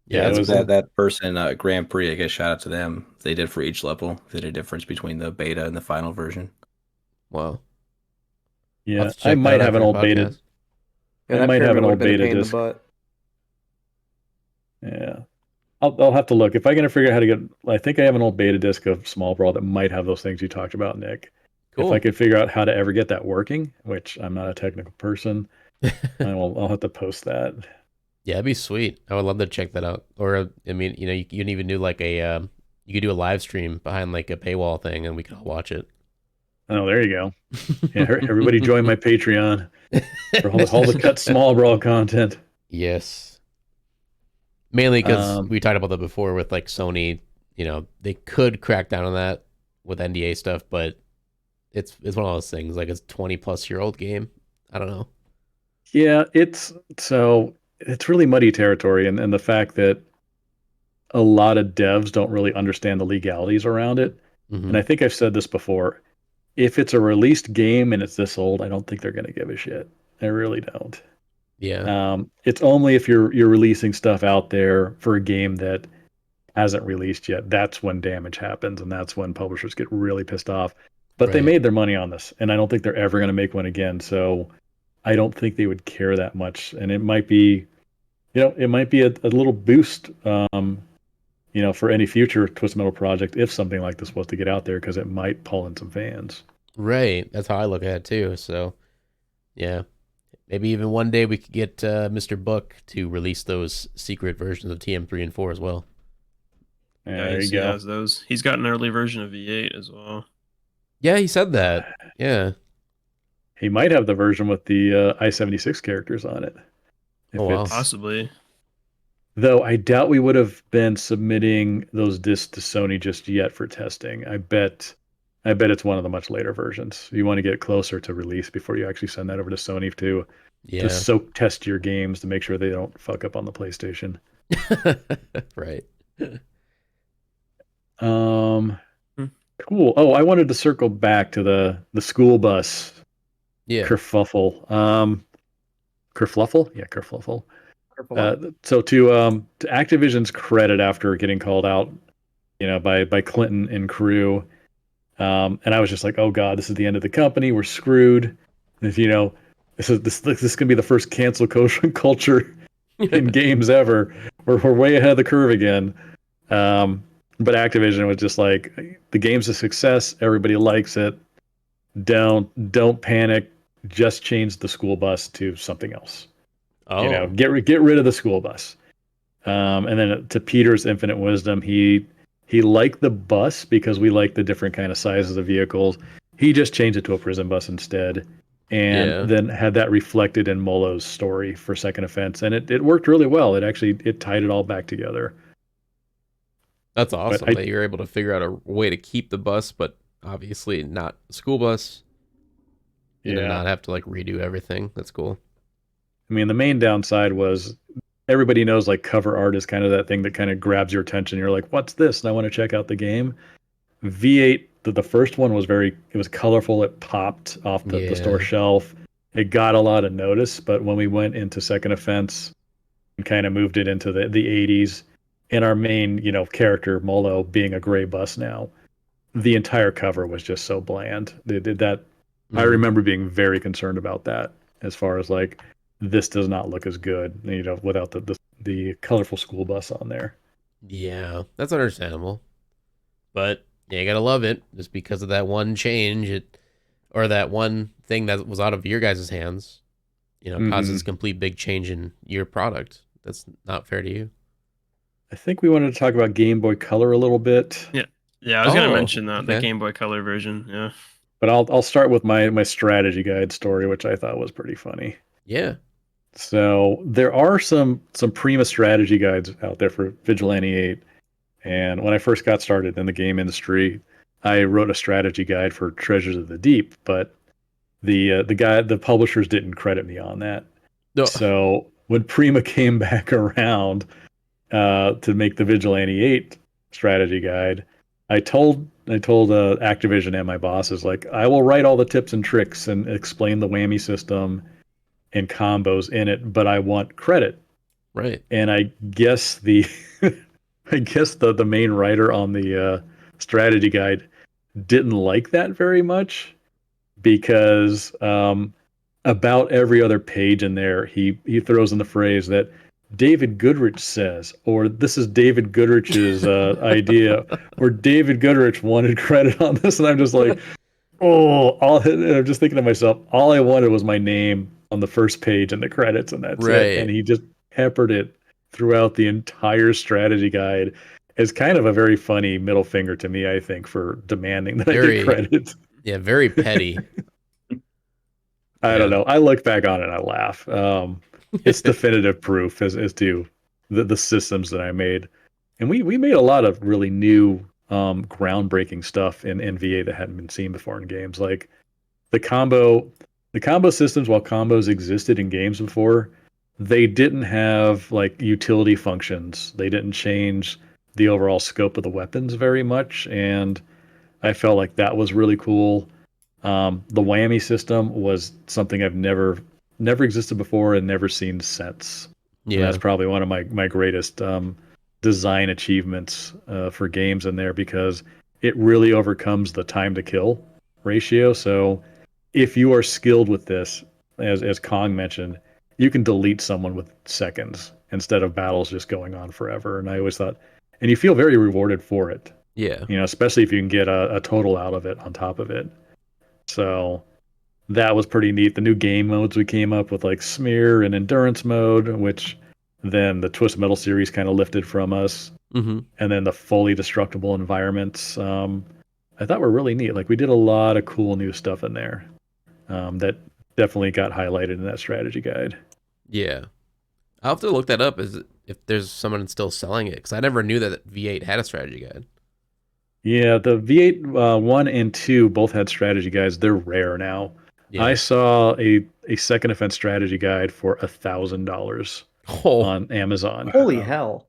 Yeah, it that's was that that person Grand Prix. I guess shout out to them. They did for each level. They did a difference between the beta and the final version. Wow. I'll Yeah, have to check I that might out have an after old the beta. podcast. Yeah, I that might have pyramid an would old have been a beta pain in the disc. butt. Yeah, I'll have to look if I can figure out how to get. I think I have an old beta disc of Small Brawl that might have those things you talked about, Nick. Cool. If I could figure out how to ever get that working, which I'm not a technical person, I'll have to post that. Yeah, it'd be sweet. I would love to check that out. Or I mean, you can even do like a you could do a live stream behind like a paywall thing, and we could all watch it. Oh, there you go. Yeah, everybody join my Patreon for all the cut Small Brawl content. Yes. Mainly because Um, we talked about that before with like Sony. They could crack down on that with NDA stuff, but it's one of those things. Like it's 20+ year old game. I don't know. Yeah, it's really muddy territory, and the fact that a lot of devs don't really understand the legalities around it. Mhm. And I think I've said this before. If it's a released game and it's this old, I don't think they're going to give a shit. I really don't. Yeah. It's only if you're releasing stuff out there for a game that hasn't released yet. That's when damage happens, and that's when publishers get really pissed off. But they Right. made their money on this, and I don't think they're ever going to make one again. So I don't think they would care that much. And it might be, a little boost, for any future Twisted Metal project if something like this was to get out there, because it might pull in some fans. Right. That's how I look at it too. So, yeah. Maybe even one day we could get Mr. Book to release those secret versions of TM3 and 4 as well. Yeah, there you He go. has those. He's got an early version of V8 as well. Yeah, he said that. Yeah. He might have the version with the I-76 characters on it. Oh, wow. Possibly. Though I doubt we would have been submitting those discs to Sony just yet for testing. I bet it's one of the much later versions. You want to get closer to release before you actually send that over to Sony to Yeah. soak test your games to make sure they don't fuck up on the PlayStation. Right. Cool. Oh, I wanted to circle back to the school bus Yeah. kerfuffle. Kerfluffle? Yeah, kerfluffle. Careful. So to Activision's credit, after getting called out, by Clinton and crew, and I was just like, oh god, this is the end of the company. We're screwed. If this is gonna be the first cancel culture in games ever. We're way ahead of the curve again. But Activision was just like, the game's a success. Everybody likes it. Don't panic. Just change the school bus to something else. Oh, Get rid of the school bus. And then to Peter's infinite wisdom, he liked the bus because we like the different kind of sizes of vehicles. He just changed it to a prison bus instead, and Yeah. then had that reflected in Molo's story for Second Offense, and it worked really well. It tied it all back together. That's But awesome that you're able to figure out a way to keep the bus, but obviously not a school bus. And then not have to like redo everything. That's cool. I mean, the main downside was everybody knows like cover art is kind of that thing that kind of grabs your attention. You're like, what's this? And I want to check out the game. V8, the first one was it was colorful. It popped off the store shelf. It got a lot of notice. But when we went into Second Offense and kind of moved it into the 80s, and our main, character, Molo, being a gray bus now, the entire cover was just so bland. They did that. I remember being very concerned about that as far as like, this does not look as good, without the colorful school bus on there. Yeah, that's understandable. But yeah, you gotta love it just because of that one change, or that one thing that was out of your guys' hands, causes complete big change in your product. That's not fair to you. I think we wanted to talk about Game Boy Color a little bit. Yeah, I was gonna mention that okay. the Game Boy Color version. Yeah, but I'll start with my strategy guide story, which I thought was pretty funny. Yeah. So there are some Prima strategy guides out there for Vigilante 8. And when I first got started in the game industry, I wrote a strategy guide for Treasures of the Deep, but the publishers didn't credit me on that. No. So when Prima came back around to make the Vigilante 8 strategy guide, I told Activision and my bosses, like, I will write all the tips and tricks and explain the whammy system and combos in it, but I want credit. Right. And I guess the main writer on the strategy guide didn't like that very much, because about every other page in there, he throws in the phrase that David Goodrich says, or this is David Goodrich's idea, or David Goodrich wanted credit on this. And I'm just like, I'm just thinking to myself, all I wanted was my name on the first page and the credits, and that's it. And he just peppered it throughout the entire strategy guide as kind of a very funny middle finger to me, I think, for demanding that I get credit. Yeah, very petty. I don't know. I look back on it and I laugh. It's definitive proof as to the systems that I made. And we made a lot of really new, groundbreaking stuff in VA that hadn't been seen before in games. Like the combo systems, while combos existed in games before, they didn't have like utility functions. They didn't change the overall scope of the weapons very much, and I felt like that was really cool. The whammy system was something I've never existed before and never seen since. Yeah, and that's probably one of my greatest design achievements for games in there, because it really overcomes the time to kill ratio. So if you are skilled with this, as Kong mentioned, you can delete someone with seconds instead of battles just going on forever. And I always thought, and you feel very rewarded for it. Yeah. Especially if you can get a total out of it on top of it. So that was pretty neat. The new game modes we came up with, like Smear and Endurance mode, which then the Twisted Metal series kind of lifted from us. Mm-hmm. And then the fully destructible environments, I thought were really neat. Like we did a lot of cool new stuff in there that definitely got highlighted in that strategy guide. Yeah. I'll have to look that up if there's someone still selling it, because I never knew that V8 had a strategy guide. Yeah, the V8 1 and 2 both had strategy guides. They're rare now. Yeah. I saw a Second Offense strategy guide for $1,000 on Amazon. Holy hell.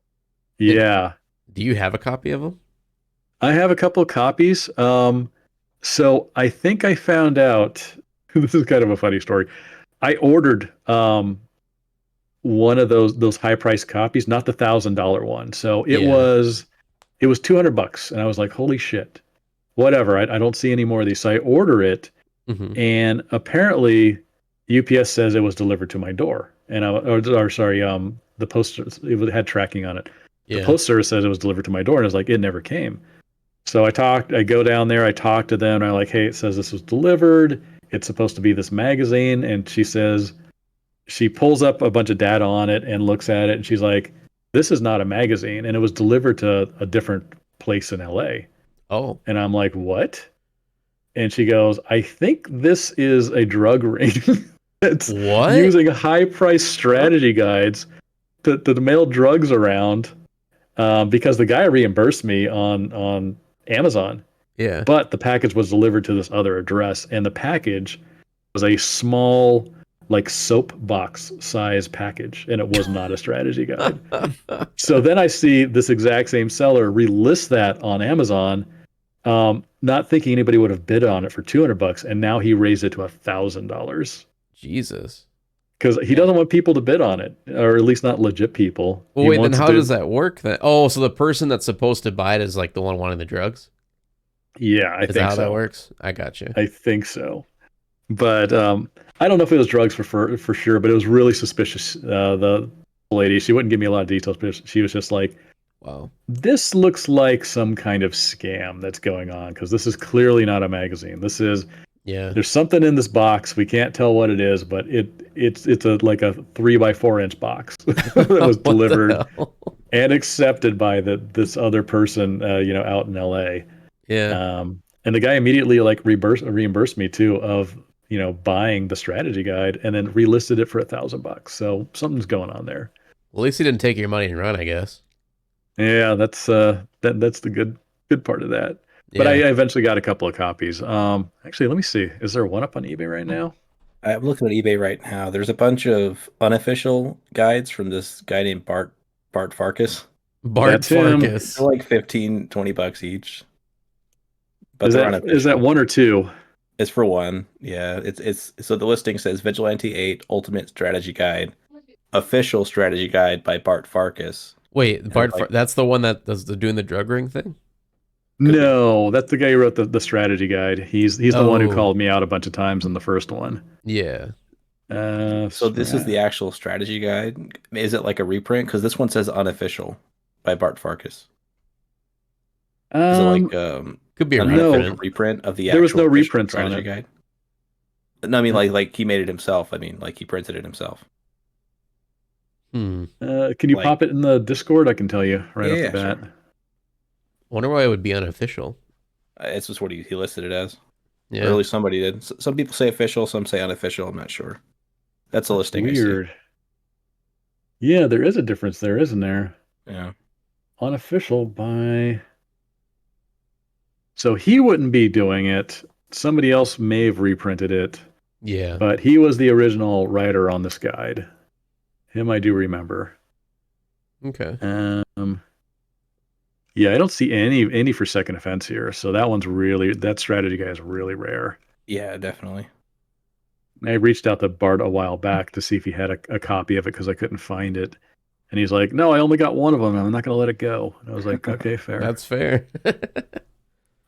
Yeah. Do you have a copy of them? I have a couple of copies. So I think I found out, this is kind of a funny story. I ordered one of those high price copies, not the $1,000 one. So it was $200, and I was like, holy shit, whatever. I don't see any more of these. So I order it, and apparently UPS says it was delivered to my door. and the poster, it had tracking on it. The Yeah. poster says it was delivered to my door, and I was like, it never came. So I go down there, I talk to them, and I'm like, hey, it says this was delivered. It's supposed to be this magazine, and she pulls up a bunch of data on it and looks at it, and she's like, this is not a magazine, and it was delivered to a different place in LA. Oh. And I'm like, what? And she goes, I think this is a drug ring that's What? using high-priced strategy guides to mail drugs around, because the guy reimbursed me on Amazon, Yeah. but the package was delivered to this other address, and the package was a small, like, soap box size package, and it was not a strategy guide. So then I see this exact same seller relist that on Amazon, not thinking anybody would have bid on it for $200, and now he raised it to $1,000 Jesus. because he doesn't want people to bid on it, or at least not legit people. Well, He wait, then wants how to- does that work then? Oh, so the person that's supposed to buy it is like the one wanting the drugs? Yeah, I Is that think how so. that works? I got you. I think so. But I don't know if it was drugs for sure, but it was really suspicious. The lady, she wouldn't give me a lot of details, but she was just like, Wow. this looks like some kind of scam that's going on, because this is clearly not a magazine. Yeah. There's something in this box. We can't tell what it is, but it's like a 3x4-inch box that was What the delivered hell? and accepted by this other person, out in LA. Yeah. And the guy immediately like reimbursed me too of buying the strategy guide, and then relisted it for $1,000. So something's going on there. Well, at least he didn't take your money and run, I guess. Yeah, that's the good part of that. But I Yeah. eventually got a couple of copies. Actually, let me see. Is there one up on eBay right now? I'm looking at eBay right now. There's a bunch of unofficial guides from this guy named Bart Farkas. Bart That's him. They're Farkas. like $15-20 each. But Is they're that unofficial. one or two? It's for one. Yeah, it's so the listing says Vigilante 8 Ultimate Strategy Guide, official strategy guide by Bart Farkas. Wait, Bart, like- that's the one that does the doing the drug ring thing? No, that's the guy who wrote the strategy guide. He's the one who Oh. called me out a bunch of times in the first one. Yeah. So this is the actual strategy guide. Is it like a reprint? Because this one says unofficial by Bart Farkas. Is it like Could be a an no. unofficial reprint. reprint of the There was actual no official reprints on strategy it. guide? No, I mean like he made it himself. I mean like he printed it himself. Hmm. Can you like- pop it in the Discord? I can tell you right off Yeah, the bat. sure. Wonder why it would be unofficial. It's just what he listed it as. Yeah. Or at least somebody did. Some people say official, some say unofficial. I'm not sure. That's a listing. I see. Weird. Yeah, there is a difference there, isn't there? Yeah. Unofficial by. So he wouldn't be doing it. Somebody else may have reprinted it, Yeah. but he was the original writer on this guide. Him, I do remember. Okay. Yeah, I don't see any for second offense here. So that strategy guy is really rare. Yeah, definitely. I reached out to Bart a while back to see if he had a copy of it because I couldn't find it. And he's like, no, I only got one of them. I'm not going to let it go. And I was like, okay, fair. That's fair.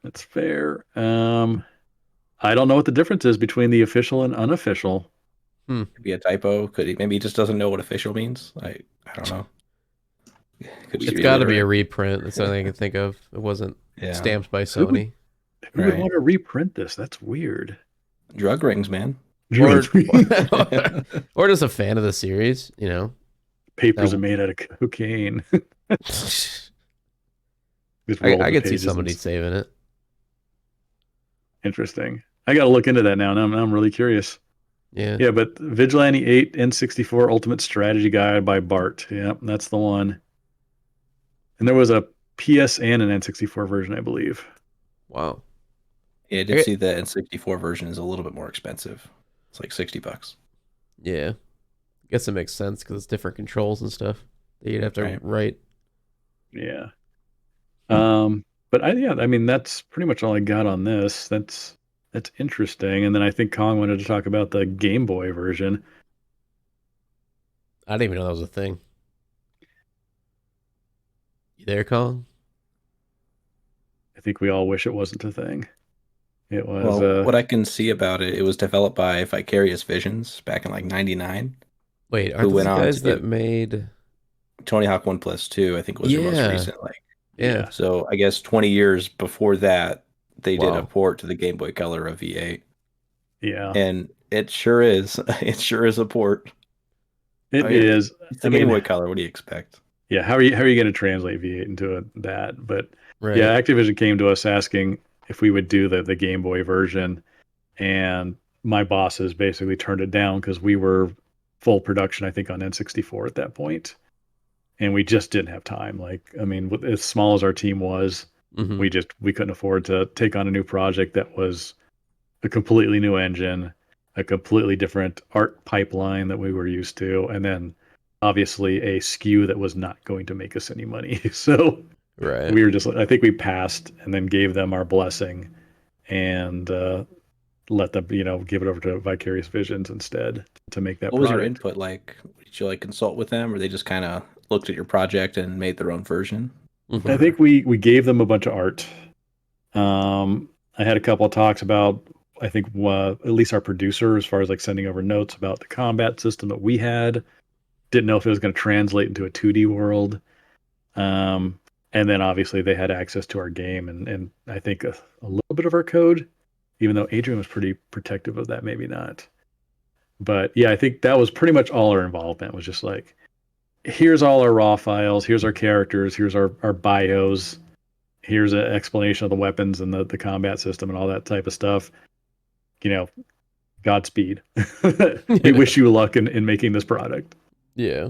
That's fair. I don't know what the difference is between the official and unofficial. Could be a typo. Maybe he just doesn't know what official means. I don't know. Could be It's got to be a illiterate. reprint. That's the only thing I can think of. It wasn't Yeah. stamped by Who would- Sony. Who would Right. want to reprint this? That's weird. Drug rings, man. Or, or just a fan of the series, you know. Papers that- are made out of cocaine. I, Just roll the I could see pages somebody and- saving it. Interesting. I got to look into that now. Now I'm really curious. Yeah. Yeah, but Vigilante 8 N64 Ultimate Strategy Guide by Bart. Yeah, that's the one. And there was a PS and an N64 version, I believe. Wow. Yeah, I did Okay. see the N64 version is a little bit more expensive. It's like $60. Yeah. Guess it makes sense because it's different controls and stuff that you'd have to Right. write. Yeah. But I mean, that's pretty much all I got on this. That's interesting. And then I think Kong wanted to talk about the Game Boy version. I didn't even know that was a thing. You there, Kong? I think we all wish it wasn't a thing. It was Well, what I can see about it, it was developed by Vicarious Visions back in like '99. Wait, who aren't those went the on to guys that do made? Tony Hawk 1+2, I think was their most Yeah, recent. Like, yeah. so I guess 20 years before that, they did a Wow. port to the Game Boy Color of V8, Yeah, and it sure is. It sure is a port. I it mean, is. it's I the Game mean, Boy Color. What do you expect? yeah, how are you going to translate V8 into that? But Right. yeah, Activision came to us asking if we would do the Game Boy version, and my bosses basically turned it down because we were full production, I think, on N64 at that point, and we just didn't have time. Like, I mean, as small as our team was, Hmm. we couldn't afford to take on a new project that was a completely new engine, a completely different art pipeline that we were used to, and then obviously a SKU that was not going to make us any money. So Right. we were just, I think we passed and then gave them our blessing and let them, give it over to Vicarious Visions instead to make that What was your product. input like? Did you like consult with them, or they just kind of looked at your project and made their own version? I Hmm. think we gave them a bunch of art. I had a couple of talks about, I think, at least our producer, as far as like sending over notes about the combat system that we had. Didn't know if it was going to translate into a 2D world. Um, and then obviously they had access to our game and I think a little bit of our code, even though Adrian was pretty protective of that, maybe not. But yeah, I think that was pretty much all our involvement was just like, here's all our raw files, here's our characters, here's our bios, here's an explanation of the weapons and the combat system and all that type of stuff. You know, Godspeed. We wish you luck in making this product. Yeah.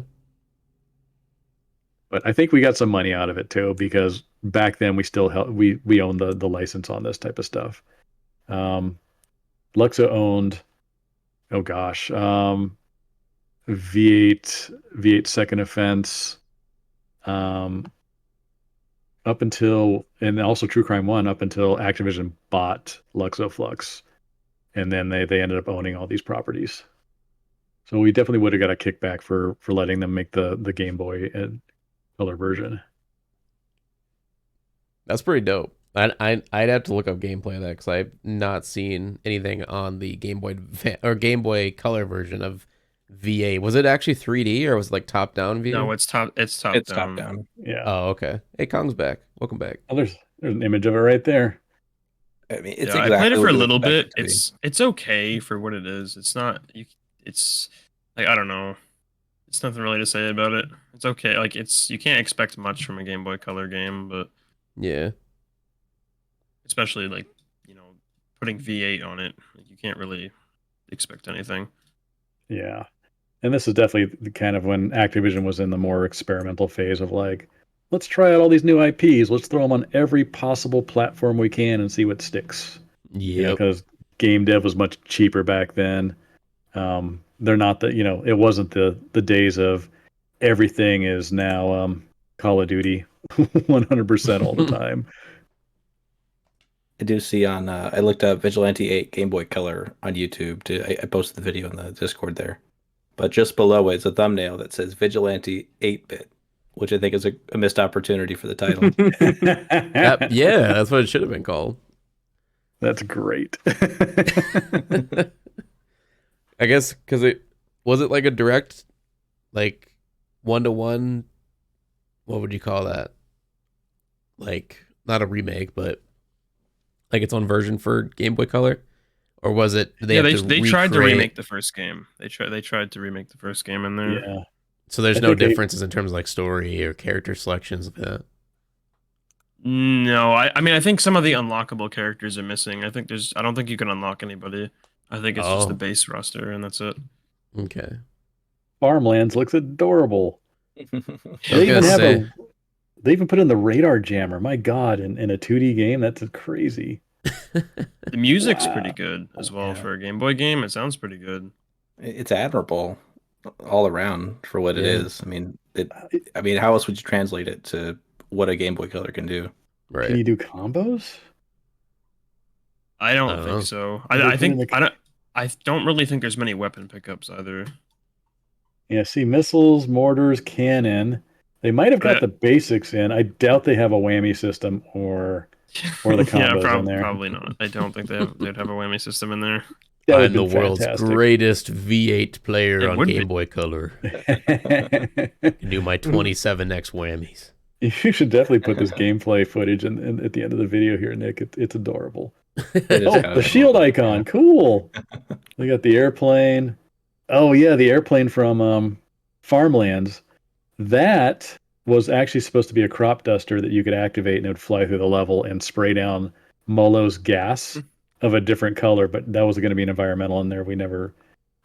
But I think we got some money out of it too because back then we still held we owned the license on this type of stuff. Um, Luxa owned, oh gosh, V8 Second Offense, um, up until and also True Crime 1 up until Activision bought Luxoflux, and then they ended up owning all these properties. So we definitely would have got a kickback for letting them make the Game Boy color version. That's pretty dope. I'd have to look up gameplay of that because I've not seen anything on the Game Boy or Game Boy Color version of VA. Was it actually 3D or was it like top down view? No, it's top. It's top It's down. top down. Yeah. Oh, okay. Hey, Kong's back. Welcome back. Oh, there's an image of it right there. I mean, it's Yeah, I exactly played it for what a you little expect bit. it to be. It's okay for what it is. It's not. It's like I don't know. It's nothing really to say about it. It's okay. Like you can't expect much from a Game Boy Color game, but Yeah. especially like you know putting V8 on it, like, you can't really expect anything. Yeah. And this is definitely the kind of when Activision was in the more experimental phase of like, let's try out all these new IPs. Let's throw them on every possible platform we can and see what sticks. Yep. Because game dev was much cheaper back then. They're not it wasn't the days of everything is now Call of Duty 100% all the time. I do see on. I looked up Vigilante 8 Game Boy Color on YouTube. I posted the video in the Discord there, but just below it is a thumbnail that says Vigilante 8-bit, which I think is a missed opportunity for the title. Yeah, that's what it should have been called. That's great. I guess because it was it like a direct, like 1-to-1. What would you call that? Like not a remake, but like its own version for Game Boy Color, or was it? Did they Yeah, have to they tried to recreate- remake the first game. They tried to remake the first game in there. Yeah. So there's I no think they- differences in terms of like story or character selections of that. No, I mean I think some of the unlockable characters are missing. I don't think you can unlock anybody. I think it's just the Oh. base roster and that's it. Okay. Farmlands looks adorable. I They was even gonna have say, they even put in the radar jammer. My God, in a 2D game, that's crazy. The music's Wow. pretty good as well Yeah. for a Game Boy game. It sounds pretty good. It's admirable all around for what it Yeah. is. I mean, how else would you translate it to what a Game Boy Color can do? right? Can you do combos? I don't I think don't know. so. They I put think in the- I don't really think there's many weapon pickups either. Yeah, see, missiles, mortars, cannon. They might have got the basics in. I doubt they have a whammy system or the combos in there. Probably not. I don't think they'd have a whammy system in there. That I'm would've the been world's fantastic. greatest V8 player It on would Game be. Boy Color. Can do my 27X whammies. You should definitely put this gameplay footage in at the end of the video here, Nick. It's adorable. It is Oh, kind the of shield adorable, icon. yeah. Cool. We got the airplane. Oh yeah, the airplane from Farmlands. That was actually supposed to be a crop duster that you could activate and it would fly through the level and spray down Molo's gas of a different color, but that was going to be an environmental in there.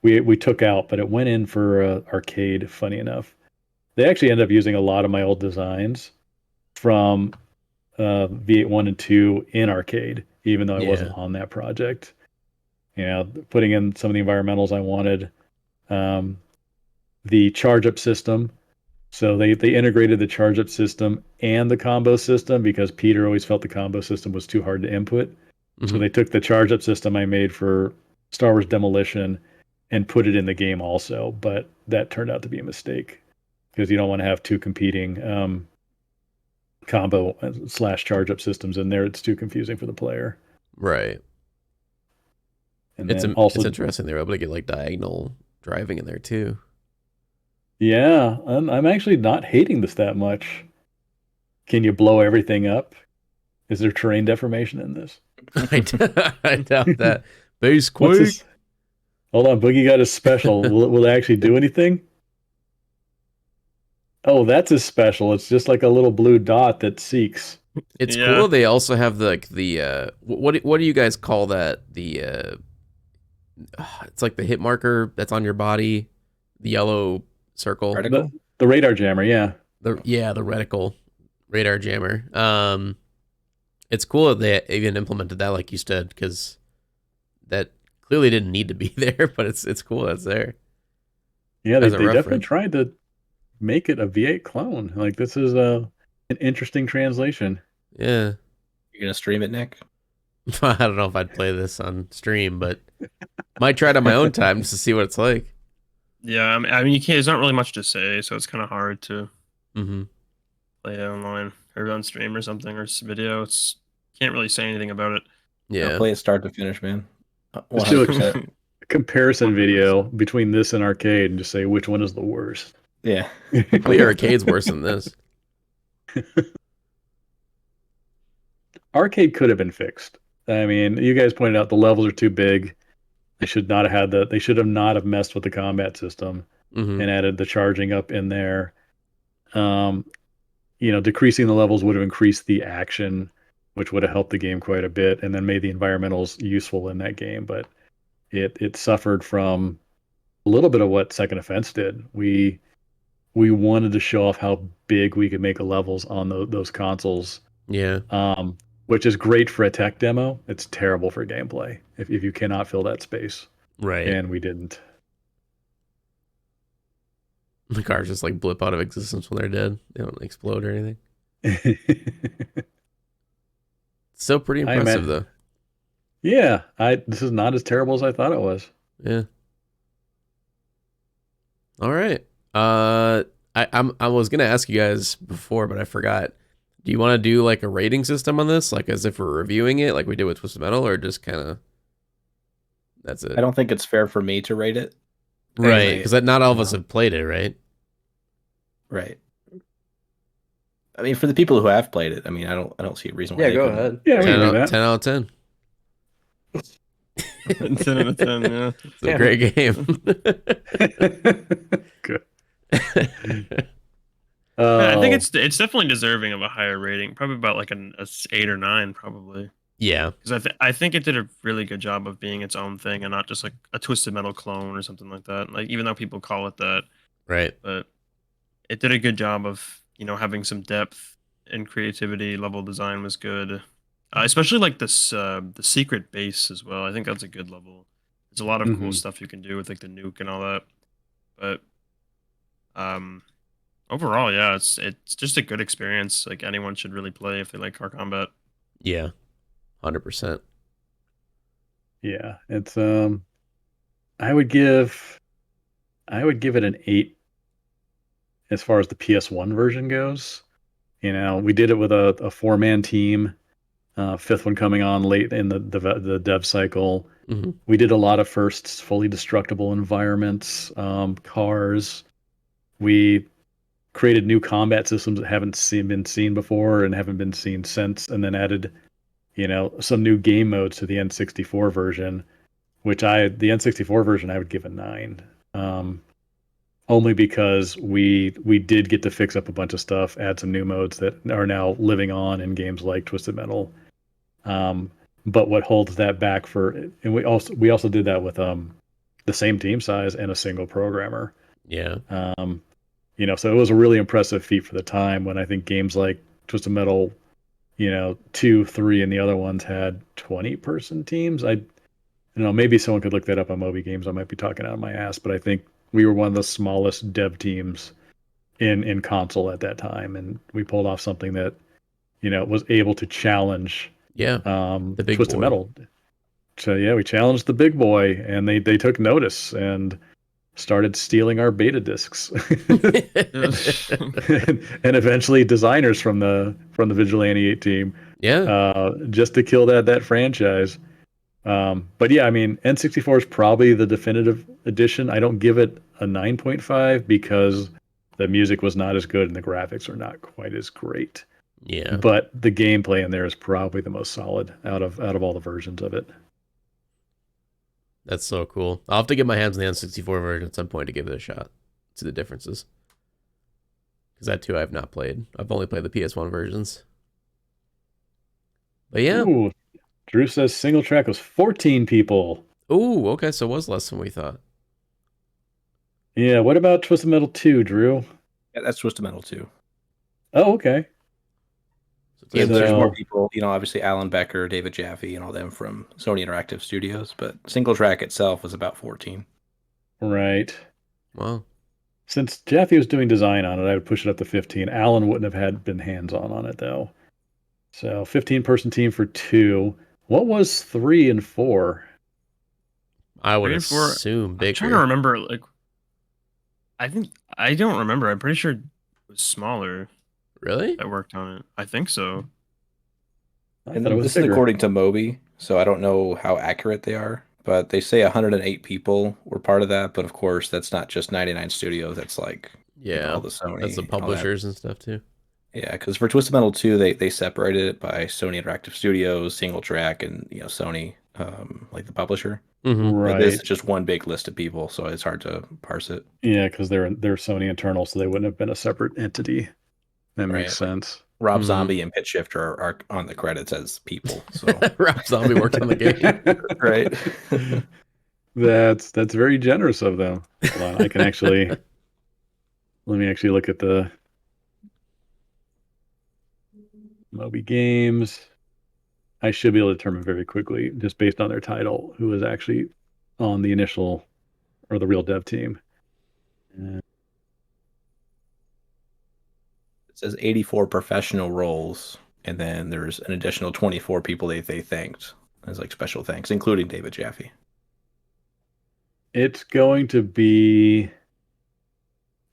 We took out, but it went in for arcade. Funny enough, they actually ended up using a lot of my old designs from V8 1 and 2 in arcade, even though I wasn't on that project. Putting in some of the environmentals I wanted. The charge up system. So they integrated the charge up system and the combo system because Peter always felt the combo system was too hard to input. So they took the charge up system I made for Star Wars Demolition and put it in the game also, but that turned out to be a mistake because you don't want to have two competing combo / charge up systems in there. It's too confusing for the player. Right. And It's then also interesting they're able to get like diagonal driving in there too. Yeah, I'm actually not hating this that much. Can you blow everything up? Is there terrain deformation in this? I doubt that. Base What's quake. this? Hold on, Boogie got his special. Will it actually do anything? Oh, that's his special. It's just like a little blue dot that seeks. It's Yeah. cool. They also have the what do you guys call that? It's like the hit marker that's on your body, the yellow circle. Reticle? The radar jammer, yeah. The reticle radar jammer. It's cool that they even implemented that, like you said, because that clearly didn't need to be there, but it's cool that's there. Yeah, they As a definitely reference. tried to make it a V8 clone. Like this is an interesting translation. Yeah. You're gonna stream it, Nick? I don't know if I'd play this on stream, but might try it on my own time just to see what it's like. Yeah, I mean, you can't. There's not really much to say, so it's kind of hard to Mm-hmm. play it online or on stream or something or video. It's can't really say anything about it. Yeah. Play it start to finish, man. Let's do 100%. a comparison video between this and arcade and just say which one is the worst. Yeah. Play arcade's worse than this. Arcade could have been fixed. I mean, you guys pointed out the levels are too big. They should not have had the. They should have not have messed with the combat system Mm-hmm. and added the charging up in there. Decreasing the levels would have increased the action, which would have helped the game quite a bit, and then made the environmentals useful in that game. But it suffered from a little bit of what Second Offense did. We wanted to show off how big we could make the levels on those consoles. Yeah. Which is great for a tech demo. It's terrible for gameplay if you cannot fill that space. Right. And we didn't. The cars just like blip out of existence when they're dead. They don't explode or anything. Still pretty impressive though. Yeah, this is not as terrible as I thought it was. Yeah. All right. I was gonna ask you guys before, but I forgot. Do you want to do like a rating system on this, like as if we're reviewing it, like we did with Twisted Metal, or just kind of that's it? I don't think it's fair for me to rate it. Right, because not all of us have played it, right? Right. I mean, for the people who have played it, I mean, I don't see a reason why. Yeah, they go couldn't. ahead. Yeah, we 10 can do out, that. 10 out of 10. 10 out of 10, yeah. It's a great game. Good. I think it's definitely deserving of a higher rating, probably about like a 8 or 9, probably. Yeah. Because I think it did a really good job of being its own thing and not just like a Twisted Metal clone or something like that. Like even though people call it that, Right. but it did a good job of having some depth and creativity. Level design was good, especially like this the secret base as well. I think that's a good level. There's a lot of cool stuff you can do with like the nuke and all that, but overall, yeah, it's just a good experience. Like anyone should really play if they like car combat. Yeah. 100%. Yeah, it's I would give it an 8 as far as the PS1 version goes. We did it with a 4-man team. fifth one coming on late in the dev cycle. Hmm. We did a lot of firsts, fully destructible environments, cars. We created new combat systems that haven't been seen before and haven't been seen since, and then added, some new game modes to the N64 version, which the N64 version I would give a 9. Only because we did get to fix up a bunch of stuff, add some new modes that are now living on in games like Twisted Metal. But what holds that back and we also did that with the same team size and a single programmer. Yeah. So it was a really impressive feat for the time, when I think games like Twisted Metal, 2, 3, and the other ones had 20-person teams. Maybe someone could look that up on Moby Games. I might be talking out of my ass, but I think we were one of the smallest dev teams in console at that time, and we pulled off something that, was able to challenge the big Twisted boy. Metal. So yeah, we challenged the big boy, and they took notice and started stealing our beta discs, and eventually designers from the Vigilante 8 team, just to kill that franchise. But yeah, I mean, N64 is probably the definitive edition. I don't give it a 9.5 because the music was not as good and the graphics are not quite as great. Yeah. But the gameplay in there is probably the most solid out of all the versions of it. That's so cool. I'll have to get my hands on the N64 version at some point to give it a shot. See the differences. Because that too I have not played. I've only played the PS1 versions. But yeah. Ooh, Drew says single track was 14 people. Ooh, okay, so it was less than we thought. Yeah, what about Twisted Metal 2, Drew? Yeah, that's Twisted Metal 2. Oh, okay. Yeah, there's more people, obviously Alan Becker, David Jaffe, and all them from Sony Interactive Studios, but single track itself was about 14. Right. Wow. Since Jaffe was doing design on it, I would push it up to 15. Alan wouldn't have been hands-on it, though. So 15-person team for 2. What was 3 and 4? I would assume bigger. I'm trying to remember, I don't remember. I'm pretty sure it was smaller. Really? I worked on it. I think so. And this is according to Moby, so I don't know how accurate they are, but they say 108 people were part of that. But of course, that's not just 99 Studios. That's like all the Sony. That's the publishers and stuff too. Yeah, because for Twisted Metal 2, they separated it by Sony Interactive Studios, single track, and Sony, like the publisher. Mm-hmm. Right. But this is just one big list of people, so it's hard to parse it. Yeah, because they're Sony internal, so they wouldn't have been a separate entity. That makes sense. Rob Zombie and Pitch Shifter are on the credits as people. So Rob Zombie worked on the game. Right. That's very generous of them. Hold on, I can actually let me actually look at the Moby Games. I should be able to determine very quickly, just based on their title, who is actually on the initial or the real dev team. It says 84 professional roles, and then there's an additional 24 people they thanked as like special thanks, including David Jaffe. It's going to be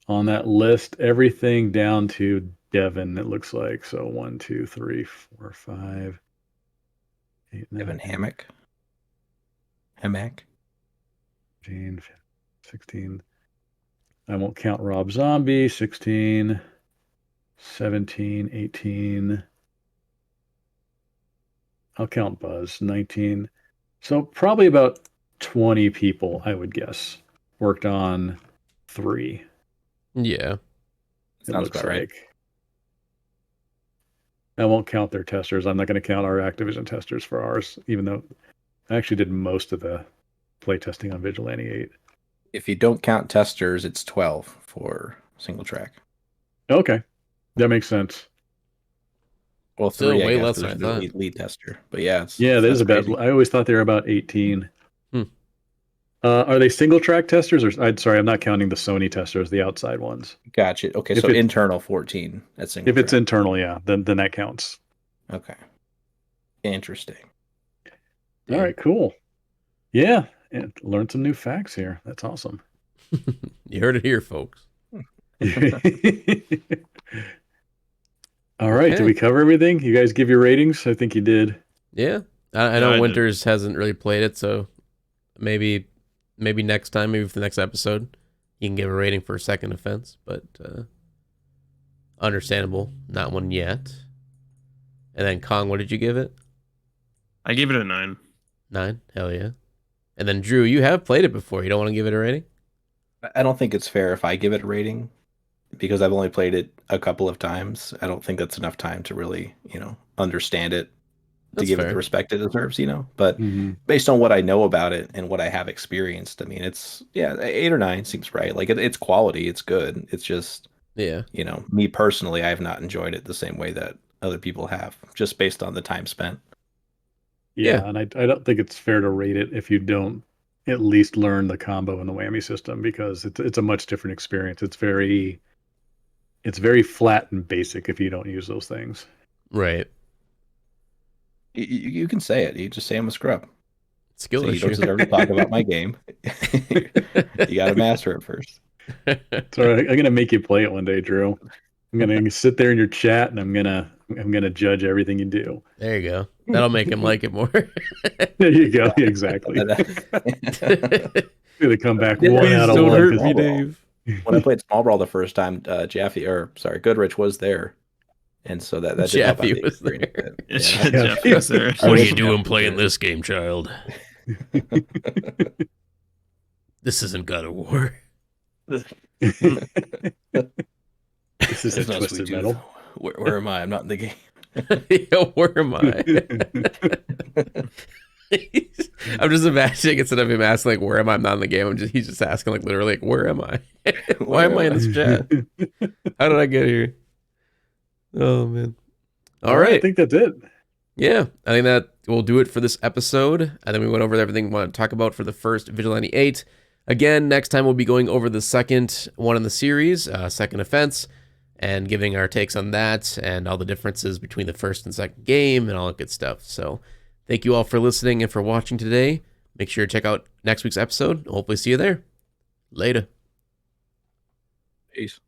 on that list, everything down to Devin, it looks like. So 1, 2, 3, 4, 5, 8, 9, Devin Hammack. 16. I won't count Rob Zombie. 16, 17, 18. I'll count Buzz. 19. So probably about 20 people, I would guess, worked on 3. Yeah. Sounds about right. I won't count their testers. I'm not going to count our Activision testers for ours, even though I actually did most of the play testing on Vigilante 8. If you don't count testers, it's 12 for single track. Okay. That makes sense. Well, Still 3, way I guess, less than I there's thought. lead tester. But yeah, that is about. crazy. I always thought they were about 18. Are they single track testers, or sorry, I'm not counting the Sony testers, the outside ones. Gotcha. Okay, so internal 14 at single If track. it's internal, yeah, then that counts. Okay. Interesting. All right, cool. Yeah, and learned some new facts here. That's awesome. You heard it here, folks. All right, Okay. did we cover everything? You guys give your ratings? I think you did. Yeah. I Yeah, know I did. Winters hasn't really played it, so maybe next time, maybe for the next episode, you can give a rating for second offense, but understandable. Not one yet. And then Kong, what did you give it? I gave it a 9. 9? Hell yeah. And then Drew, you have played it before. You don't want to give it a rating? I don't think it's fair if I give it a rating because I've only played it a couple of times. I don't think that's enough time to really, understand it, to That's give it fair. the respect it deserves, But Mhm. based on what I know about it and what I have experienced, I mean, it's 8 or 9 seems right. Like it's quality, it's good. It's just, Yeah. me personally, I have not enjoyed it the same way that other people have, just based on the time spent. Yeah, and I don't think it's fair to rate it if you don't at least learn the combo and the whammy system because it's a much different experience. It's very flat and basic if you don't use those things. Right. You can say it. You just say I'm a scrub. Skill So you don't issue. deserve to talk about my game. You got to master it first. So I'm gonna make you play it one day, Drew. I'm gonna sit there in your chat and I'm gonna judge everything you do. There you go. That'll make him like it more. There you go. Exactly. Gonna come back Yeah, one please out of don't one. hurt 'cause- me, Dave. When I played Small Brawl the first time, Goodrich was there, and so that did help out Jeffy the was experience. there. Yeah, Yeah. Jeff was there. I What are wish you doing Jeff playing was there. this game, child? This isn't God of War. This is There's a no Twisted sweet Metal. tooth. Where am I? I'm not in the game. Yo, where am I? I'm just imagining instead of him asking like, "Where am I?" I'm not in the game. He's just asking like, literally, like, "Where am I? Why am I in this chat? How did I get here?" Oh man. All I right. think that's it. Yeah, I think that will do it for this episode. And then we went over everything we want to talk about for the first Vigilante 8. Again, next time we'll be going over the second one in the series, Second Offense, and giving our takes on that and all the differences between the first and second game and all that good stuff. So thank you all for listening and for watching today. Make sure to check out next week's episode. Hopefully see you there. Later. Peace.